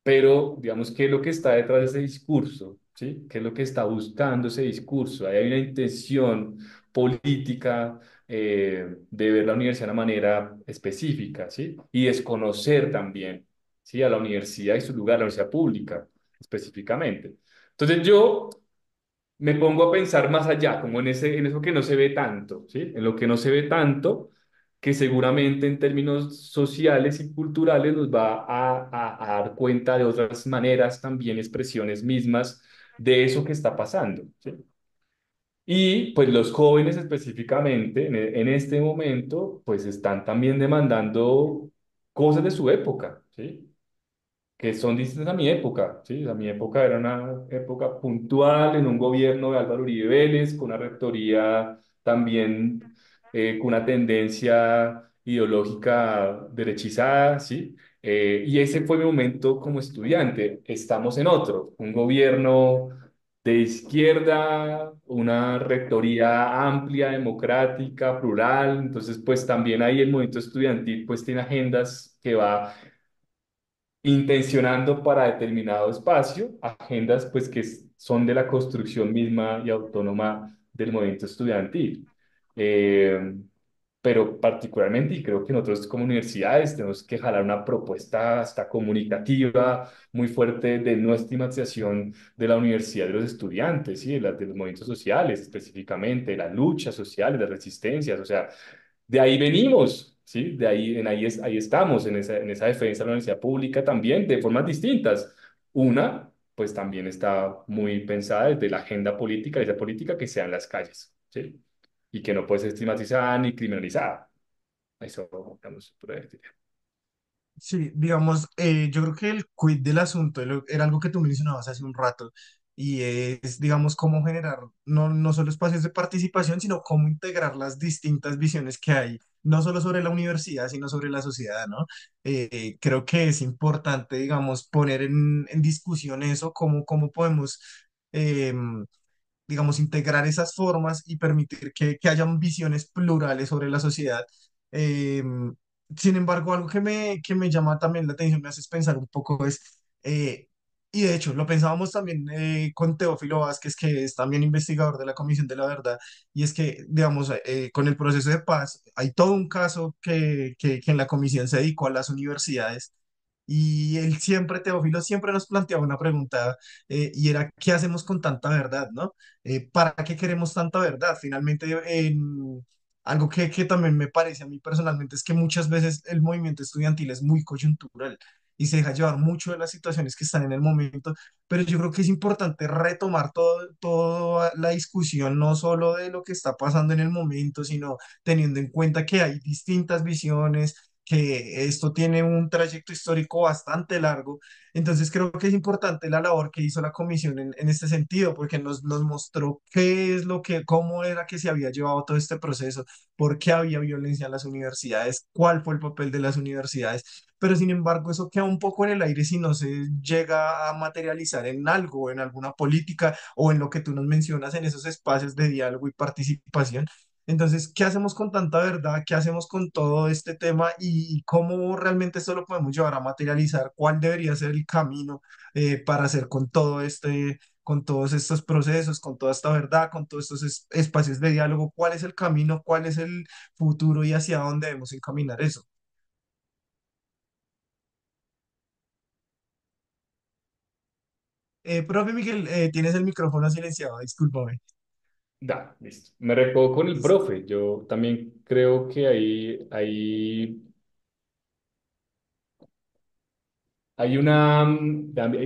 C: pero digamos, ¿qué es lo que está detrás de ese discurso? ¿Sí? ¿Qué es lo que está buscando ese discurso? Ahí hay una intención política de ver la universidad de una manera específica, ¿sí? Y desconocer también, ¿sí? A la universidad y su lugar, la universidad pública específicamente. Entonces yo me pongo a pensar más allá, como en eso que no se ve tanto, ¿sí? En lo que no se ve tanto, que seguramente en términos sociales y culturales nos va a dar cuenta de otras maneras, también expresiones mismas de eso que está pasando, ¿sí? Y pues los jóvenes específicamente en este momento pues están también demandando cosas de su época, ¿sí? Que son distintas a mi época, ¿sí? A mi época era una época puntual en un gobierno de Álvaro Uribe Vélez, con una rectoría también con una tendencia ideológica derechizada, ¿sí? Y ese fue mi momento como estudiante. Estamos en otro, un gobierno de izquierda, una rectoría amplia, democrática, plural. Entonces, pues también ahí el movimiento estudiantil pues tiene agendas que va intencionando para determinado espacio, agendas pues que son de la construcción misma y autónoma del movimiento estudiantil. Eh, pero particularmente, y creo que nosotros como universidades tenemos que jalar una propuesta hasta comunicativa muy fuerte de no estigmatización de la universidad de los estudiantes, ¿sí? De los movimientos sociales específicamente, de las luchas sociales, de resistencias, o sea, de ahí venimos, ¿sí? De ahí, ahí estamos, en esa defensa de la universidad pública también, de formas distintas. Una, pues también está muy pensada desde la agenda política, esa política que sea en las calles, ¿sí? Y que no puede ser estigmatizada ni criminalizada. Eso, digamos, por ahí diría.
B: Sí, digamos, yo creo que el quid del asunto era algo que tú mencionabas hace un rato y es, digamos, cómo generar no solo espacios de participación, sino cómo integrar las distintas visiones que hay, no solo sobre la universidad, sino sobre la sociedad, ¿no? Creo que es importante, digamos, poner en discusión eso, cómo podemos digamos, integrar esas formas y permitir que hayan visiones plurales sobre la sociedad. Eh, Sin embargo, algo que me llama también la atención, me haces pensar un poco es, y de hecho, lo pensábamos también con Teófilo Vázquez, que es también investigador de la Comisión de la Verdad, y es que, digamos, con el proceso de paz, hay todo un caso que en la comisión se dedicó a las universidades y él siempre, Teófilo, siempre nos planteaba una pregunta y era, ¿qué hacemos con tanta verdad, no? ¿Para qué queremos tanta verdad? Finalmente, algo que también me parece a mí personalmente es que muchas veces el movimiento estudiantil es muy coyuntural y se deja llevar mucho de las situaciones que están en el momento, pero yo creo que es importante retomar toda la discusión, no solo de lo que está pasando en el momento, sino teniendo en cuenta que hay distintas visiones, que esto tiene un trayecto histórico bastante largo. Entonces creo que es importante la labor que hizo la comisión en este sentido, porque nos mostró qué es lo que, cómo era que se había llevado todo este proceso, por qué había violencia en las universidades, cuál fue el papel de las universidades, pero sin embargo eso queda un poco en el aire si no se llega a materializar en algo, en alguna política o en lo que tú nos mencionas en esos espacios de diálogo y participación. Entonces, ¿qué hacemos con tanta verdad? ¿Qué hacemos con todo este tema? ¿Y cómo realmente esto lo podemos llevar a materializar? ¿Cuál debería ser el camino para hacer con todo con todos estos procesos, con toda esta verdad, con todos estos espacios de diálogo? ¿Cuál es el camino? ¿Cuál es el futuro y hacia dónde debemos encaminar eso? Profe Miguel, tienes el micrófono silenciado, discúlpame.
C: Da, listo. Me recojo con el profe. Yo también creo que hay hay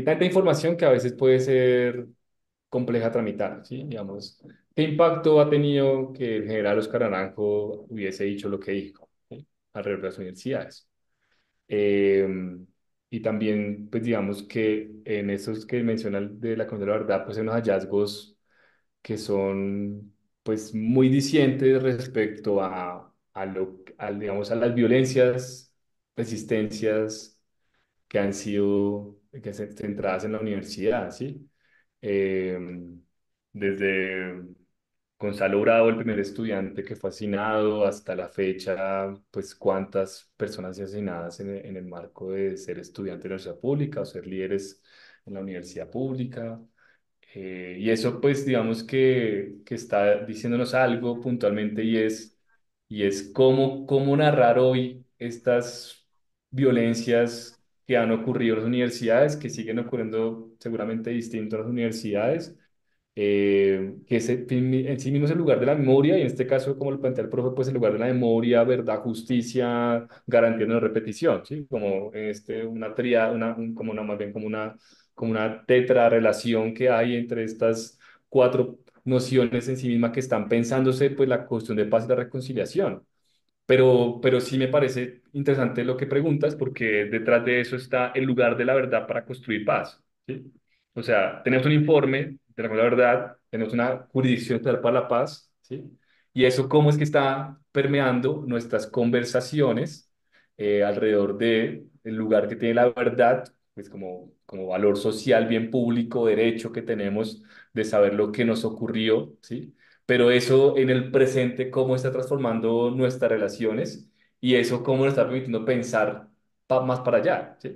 C: tanta información que a veces puede ser compleja tramitar, ¿sí? Digamos, ¿qué impacto ha tenido que el general Oscar Naranjo hubiese dicho lo que dijo, ¿sí? Alrededor de las universidades? Eh, y también, pues digamos que en esos que mencionan de la Comisión de la Verdad, pues hay unos hallazgos que son pues muy discientes respecto digamos, a las violencias, resistencias que han sido centradas en la universidad, ¿sí? Eh, Desde Gonzalo Bravo, el primer estudiante que fue asesinado, hasta la fecha, pues cuántas personas asesinadas en el marco de ser estudiante de la universidad pública o ser líderes en la universidad pública. Y eso, pues, digamos que está diciéndonos algo puntualmente y es cómo narrar hoy estas violencias que han ocurrido en las universidades, que siguen ocurriendo seguramente distinto en las universidades, que es en sí mismo es el lugar de la memoria, y en este caso, como lo plantea el profe, pues el lugar de la memoria, verdad, justicia, garantía de no repetición, ¿sí? Como una tríada, como una, más bien como una tetra relación que hay entre estas cuatro nociones en sí misma que están pensándose, pues la cuestión de paz y la reconciliación. Pero sí me parece interesante lo que preguntas, porque detrás de eso está el lugar de la verdad para construir paz, ¿sí? O sea, tenemos un informe de la verdad, tenemos una jurisdicción estatal para la paz, ¿sí? Y eso cómo es que está permeando nuestras conversaciones alrededor de el lugar que tiene la verdad, pues como valor social bien público, derecho que tenemos de saber lo que nos ocurrió, ¿sí? Pero eso en el presente, cómo está transformando nuestras relaciones y eso cómo nos está permitiendo pensar más para allá, ¿sí?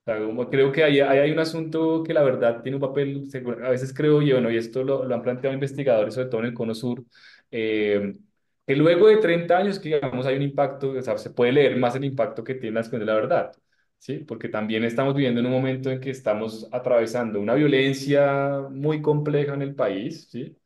C: O sea, creo que ahí hay un asunto que la verdad tiene un papel, a veces creo yo, bueno, y esto lo han planteado investigadores, sobre todo en el Cono Sur, eh, que luego de 30 años, que digamos, hay un impacto, o sea, se puede leer más el impacto que tiene la cuestión de la verdad, ¿sí? Porque también estamos viviendo en un momento en que estamos atravesando una violencia muy compleja en el país, ¿sí?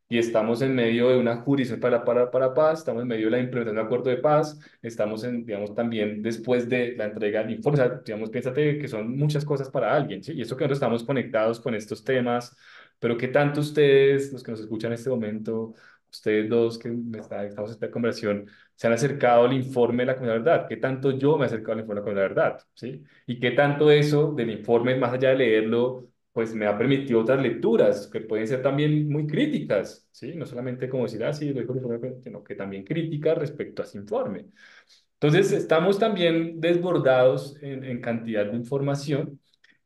C: Y estamos en medio de una jurisdicción para paz, estamos en medio de la implementación de un acuerdo de paz, estamos digamos, también después de la entrega del informe, o sea, digamos, piénsate que son muchas cosas para alguien, ¿sí? Y eso que nosotros estamos conectados con estos temas, pero ¿qué tanto ustedes, los que nos escuchan en este momento, ustedes dos estamos en esta conversación, se han acercado al informe de la Comunidad de la Verdad? ¿Qué tanto yo me he acercado al informe de la Comunidad de la Verdad? ¿Sí? ¿Y qué tanto eso del informe, más allá de leerlo, pues me ha permitido otras lecturas que pueden ser también muy críticas, ¿sí? No solamente como decir, ah, sí, lo dijo el informe, sino que también críticas respecto a ese informe. Entonces, estamos también desbordados en cantidad de información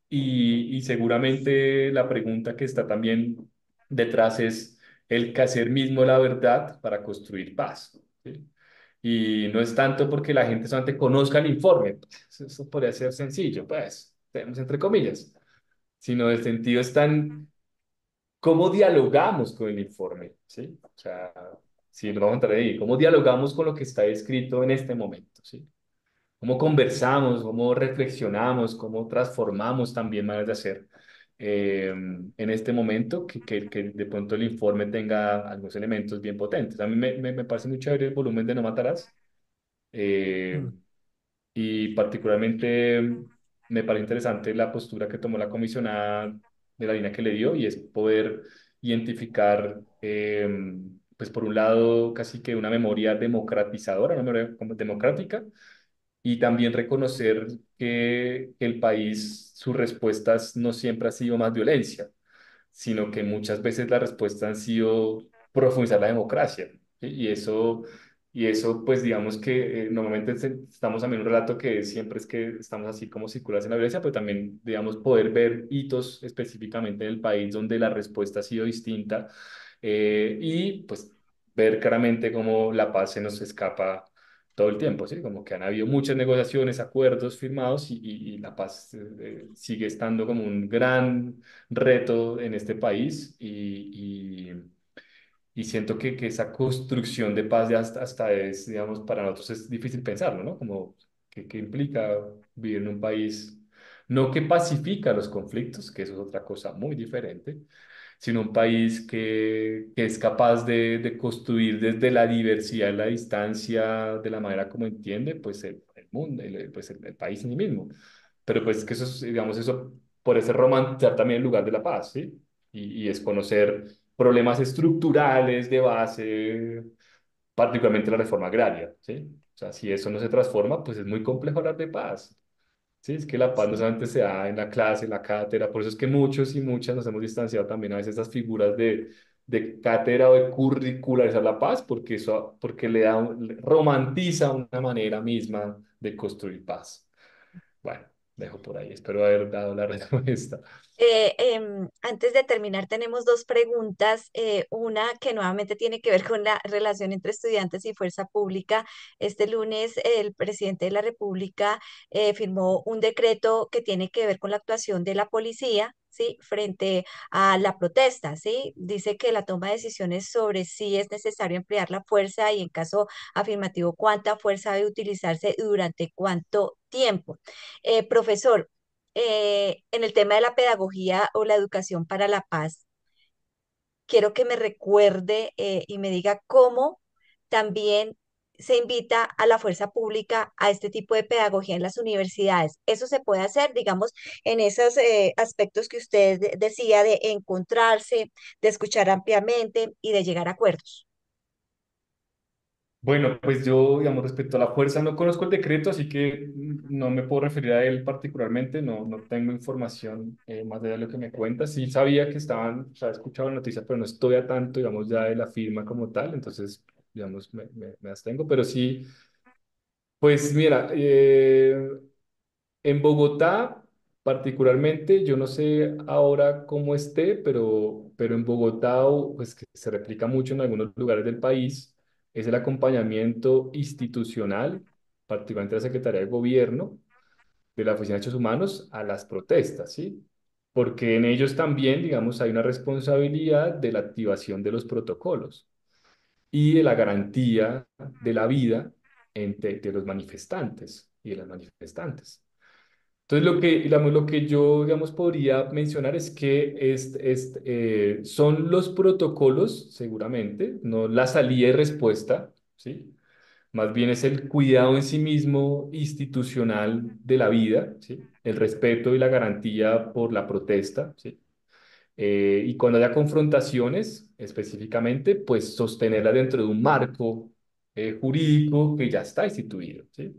C: y seguramente la pregunta que está también detrás es el que hacer mismo la verdad para construir paz, ¿sí? Y no es tanto porque la gente solamente conozca el informe, pues, eso podría ser sencillo, pues, tenemos entre comillas, sino el sentido está en cómo dialogamos con el informe, ¿sí? O sea, si nos vamos a entrar ahí, cómo dialogamos con lo que está escrito en este momento, ¿sí? Cómo conversamos, cómo reflexionamos, cómo transformamos también maneras de hacer en este momento, que de pronto el informe tenga algunos elementos bien potentes. A mí me parece muy chévere el volumen de No Matarás. eh,
B: Mm.
C: y particularmente me parece interesante la postura que tomó la comisionada de la línea que le dio y es poder identificar, pues por un lado, casi que una memoria democratizadora, una memoria como democrática, y también reconocer que el país, sus respuestas no siempre ha sido más violencia, sino que muchas veces la respuesta han sido profundizar la democracia, ¿sí? Y eso, pues digamos que normalmente estamos también en un relato que siempre es que estamos así como circulares en la violencia, pero también, digamos, poder ver hitos específicamente en el país donde la respuesta ha sido distinta y pues ver claramente cómo la paz se nos escapa todo el tiempo, ¿sí? Como que han habido muchas negociaciones, acuerdos firmados y la paz sigue estando como un gran reto en este país y siento que esa construcción de paz ya hasta es, digamos, para nosotros es difícil pensarlo, ¿no? Como que implica vivir en un país, no que pacifica los conflictos, que eso es otra cosa muy diferente, sino un país que es capaz de construir desde la diversidad y la distancia, de la manera como entiende, pues el mundo, pues el país en sí mismo. Pero pues que eso es, digamos, eso por ese romantizar también el lugar de la paz, ¿sí? Y es conocer problemas estructurales de base, particularmente la reforma agraria, ¿sí? O sea, si eso no se transforma, pues es muy complejo hablar de paz. Sí, es que la paz no
B: Sí.
C: solamente se da en la clase, en la cátedra, por eso es que muchos y muchas nos hemos distanciado también a veces de esas figuras de cátedra o de curricularizar la paz, porque le romantiza una manera misma de construir paz. Bueno, dejo por ahí, espero haber dado la respuesta.
A: Antes de terminar, tenemos dos preguntas. Una que nuevamente tiene que ver con la relación entre estudiantes y fuerza pública. Este lunes, el presidente de la República firmó un decreto que tiene que ver con la actuación de la policía, ¿sí? Frente a la protesta, ¿sí? Dice que la toma de decisiones sobre si es necesario emplear la fuerza y en caso afirmativo, cuánta fuerza debe utilizarse y durante cuánto tiempo. Profesor, en el tema de la pedagogía o la educación para la paz, quiero que me recuerde y me diga cómo también se invita a la fuerza pública a este tipo de pedagogía en las universidades. Eso se puede hacer, digamos, en esos aspectos que usted decía de encontrarse, de escuchar ampliamente y de llegar a acuerdos.
C: Bueno, pues yo, digamos, respecto a la fuerza, no conozco el decreto, así que no me puedo referir a él particularmente, no tengo información más allá de lo que me cuentas. Sí sabía que estaban, o sea, he escuchado noticias, pero no estoy a tanto, digamos, ya de la firma como tal, entonces, digamos, me abstengo, pero sí, pues mira, en Bogotá, particularmente, yo no sé ahora cómo esté, pero en Bogotá, pues que se replica mucho en algunos lugares del país, es el acompañamiento institucional, particularmente de la Secretaría de Gobierno, de la Oficina de Derechos Humanos, a las protestas, ¿sí? Porque en ellos también, digamos, hay una responsabilidad de la activación de los protocolos y de la garantía de la vida de los manifestantes y de las manifestantes. Entonces, lo que yo, digamos, podría mencionar es que son los protocolos, seguramente, no la salida y respuesta, ¿sí? Más bien es el cuidado en sí mismo institucional de la vida, ¿sí? El respeto y la garantía por la protesta, ¿sí? Y cuando haya confrontaciones, específicamente, pues sostenerla dentro de un marco jurídico que ya está instituido, ¿sí?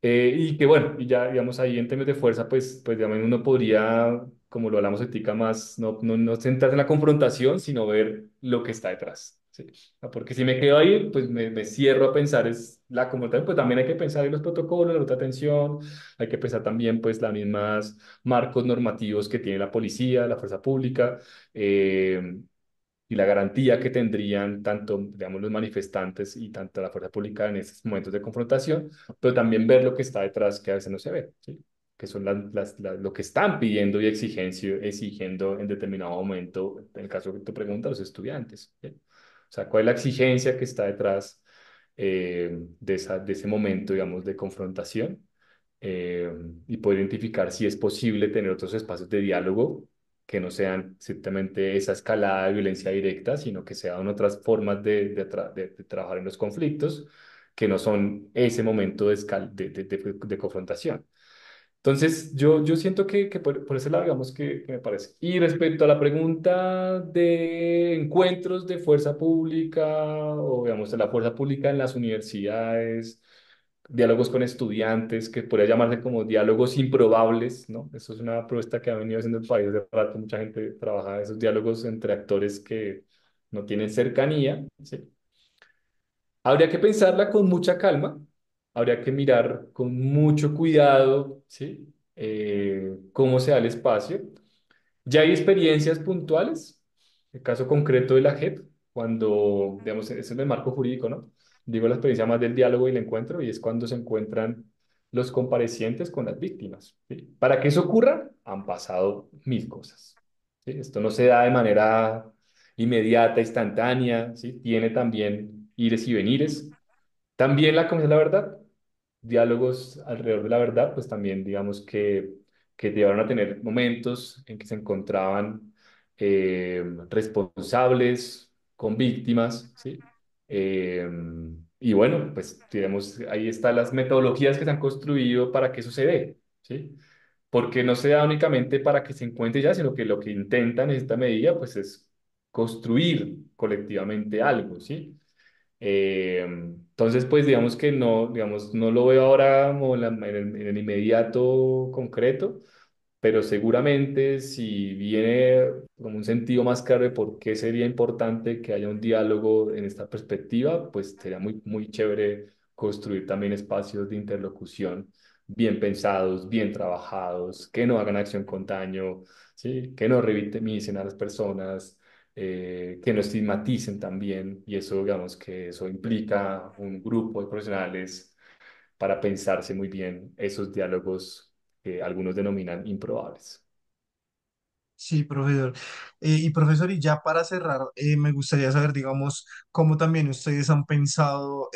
C: Y que bueno, y ya digamos ahí en términos de fuerza, pues digamos, uno podría, como lo hablamos ahorita más, no centrarse en la confrontación, sino ver lo que está detrás. ¿Sí? Porque si me quedo ahí, pues me cierro a pensar es la confrontación, pues también hay que pensar en los protocolos, la ruta de atención, hay que pensar también pues las mismas marcos normativos que tiene la policía, la fuerza pública, eh, y la garantía que tendrían tanto, digamos, los manifestantes y tanto la fuerza pública en estos momentos de confrontación, pero también ver lo que está detrás que a veces no se ve, ¿sí? Que son lo que están pidiendo y exigiendo en determinado momento, en el caso que tú preguntas, los estudiantes, ¿sí? O sea, ¿cuál es la exigencia que está detrás de ese momento, digamos, de confrontación? eh, y poder identificar si es posible tener otros espacios de diálogo que no sean simplemente esa escalada de violencia directa, sino que sean otras formas de trabajar en los conflictos que no son ese momento de confrontación. Entonces, yo siento que por ese lado, digamos que me parece. Y respecto a la pregunta de encuentros de fuerza pública o, digamos, de la fuerza pública en las universidades, diálogos con estudiantes, que podría llamarse como diálogos improbables, ¿no? Eso es una propuesta que ha venido haciendo el país de rato. Mucha gente trabaja esos diálogos entre actores que no tienen cercanía, ¿sí? Habría que pensarla con mucha calma, habría que mirar con mucho cuidado, ¿sí? Cómo se da el espacio. Ya hay experiencias puntuales, el caso concreto de la JEP, cuando, digamos, ese es el marco jurídico, ¿no? Digo la experiencia más del diálogo y el encuentro, y es cuando se encuentran los comparecientes con las víctimas, ¿sí? Para que eso ocurra, han pasado mil cosas, ¿sí? Esto no se da de manera inmediata, instantánea, ¿sí? Tiene también ires y venires. También la Comisión de la Verdad, diálogos alrededor de la verdad, pues también digamos que llevaron a tener momentos en que se encontraban responsables con víctimas, ¿sí? Eh, y bueno, pues digamos, ahí están las metodologías que se han construido para que eso se dé, ¿sí? Porque no se da únicamente para que se encuentre ya, sino que lo que intentan en esta medida, pues es construir colectivamente algo, ¿sí? Entonces, pues digamos, no lo veo ahora como en el inmediato concreto, pero seguramente si viene como un sentido más claro de por qué sería importante que haya un diálogo en esta perspectiva, pues sería muy chévere construir también espacios de interlocución bien pensados, bien trabajados, que no hagan acción con daño, ¿sí? Que no revictimicen a las personas, que no estigmaticen también, y eso, digamos, que eso implica un grupo de profesionales para pensarse muy bien esos diálogos que algunos denominan improbables.
B: Sí, profesor. Y profesor, y ya para cerrar, me gustaría saber, digamos, cómo también ustedes han pensado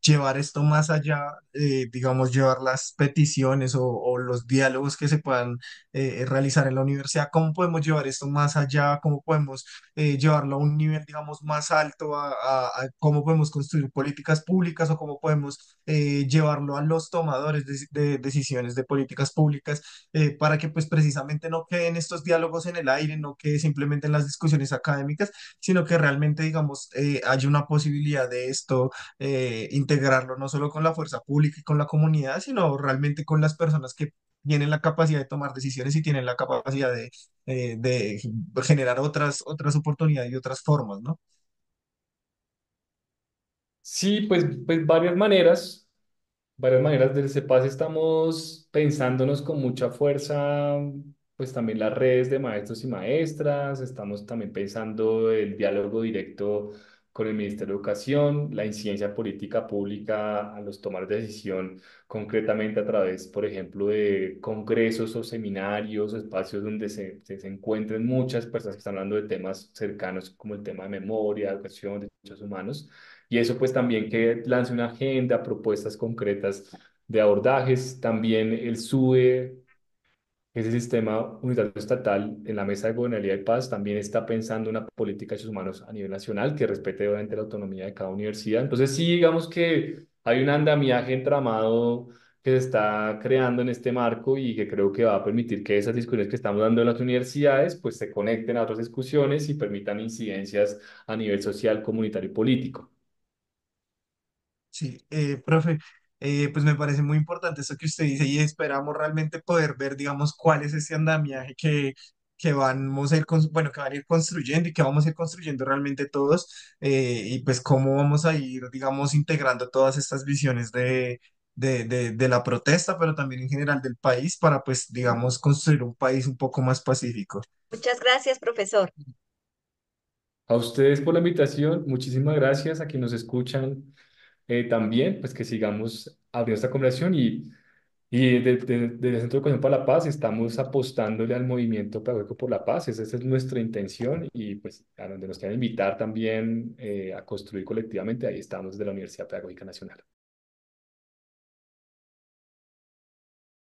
B: llevar esto más allá, digamos, llevar las peticiones o los diálogos que se puedan realizar en la universidad, cómo podemos llevar esto más allá, cómo podemos llevarlo a un nivel, digamos, más alto, a cómo podemos construir políticas públicas o cómo podemos llevarlo a los tomadores de decisiones de políticas públicas para que pues precisamente no queden estos diálogos en el aire, no quede simplemente en las discusiones académicas, sino que realmente, digamos, haya una posibilidad de esto, integrarlo no solo con la fuerza pública y con la comunidad, sino realmente con las personas que tienen la capacidad de tomar decisiones y tienen la capacidad de generar otras oportunidades y otras formas, ¿no?
C: Sí, pues varias maneras del CEPAS estamos pensándonos con mucha fuerza, pues también las redes de maestros y maestras, estamos también pensando el diálogo directo con el Ministerio de Educación, la incidencia política pública a los tomar de decisión, concretamente a través, por ejemplo, de congresos o seminarios o espacios donde se encuentren muchas personas que están hablando de temas cercanos como el tema de memoria, educación, derechos humanos. Y eso pues también que lance una agenda, propuestas concretas de abordajes. También el SUE, ese sistema unitario estatal en la Mesa de Gobernabilidad y Paz, también está pensando una política de derechos humanos a nivel nacional que respete obviamente la autonomía de cada universidad. Entonces sí, digamos que hay un andamiaje entramado que se está creando en este marco y que creo que va a permitir que esas discusiones que estamos dando en las universidades pues se conecten a otras discusiones y permitan incidencias a nivel social, comunitario y político.
B: Sí, profe, pues me parece muy importante eso que usted dice y esperamos realmente poder ver, digamos, cuál es ese andamiaje que vamos a ir, bueno, que van a ir construyendo y que vamos a ir construyendo realmente todos y pues cómo vamos a ir, digamos, integrando todas estas visiones de la protesta, pero también en general del país para, pues, digamos, construir un país un poco más pacífico.
A: Muchas gracias, profesor.
C: A ustedes por la invitación, muchísimas gracias a quienes nos escuchan también, pues que sigamos abriendo esta conversación y desde el Centro de Educación para la Paz estamos apostándole al movimiento pedagógico por la paz, esa es nuestra intención y pues a donde nos quieran invitar también a construir colectivamente, ahí estamos desde la Universidad Pedagógica Nacional.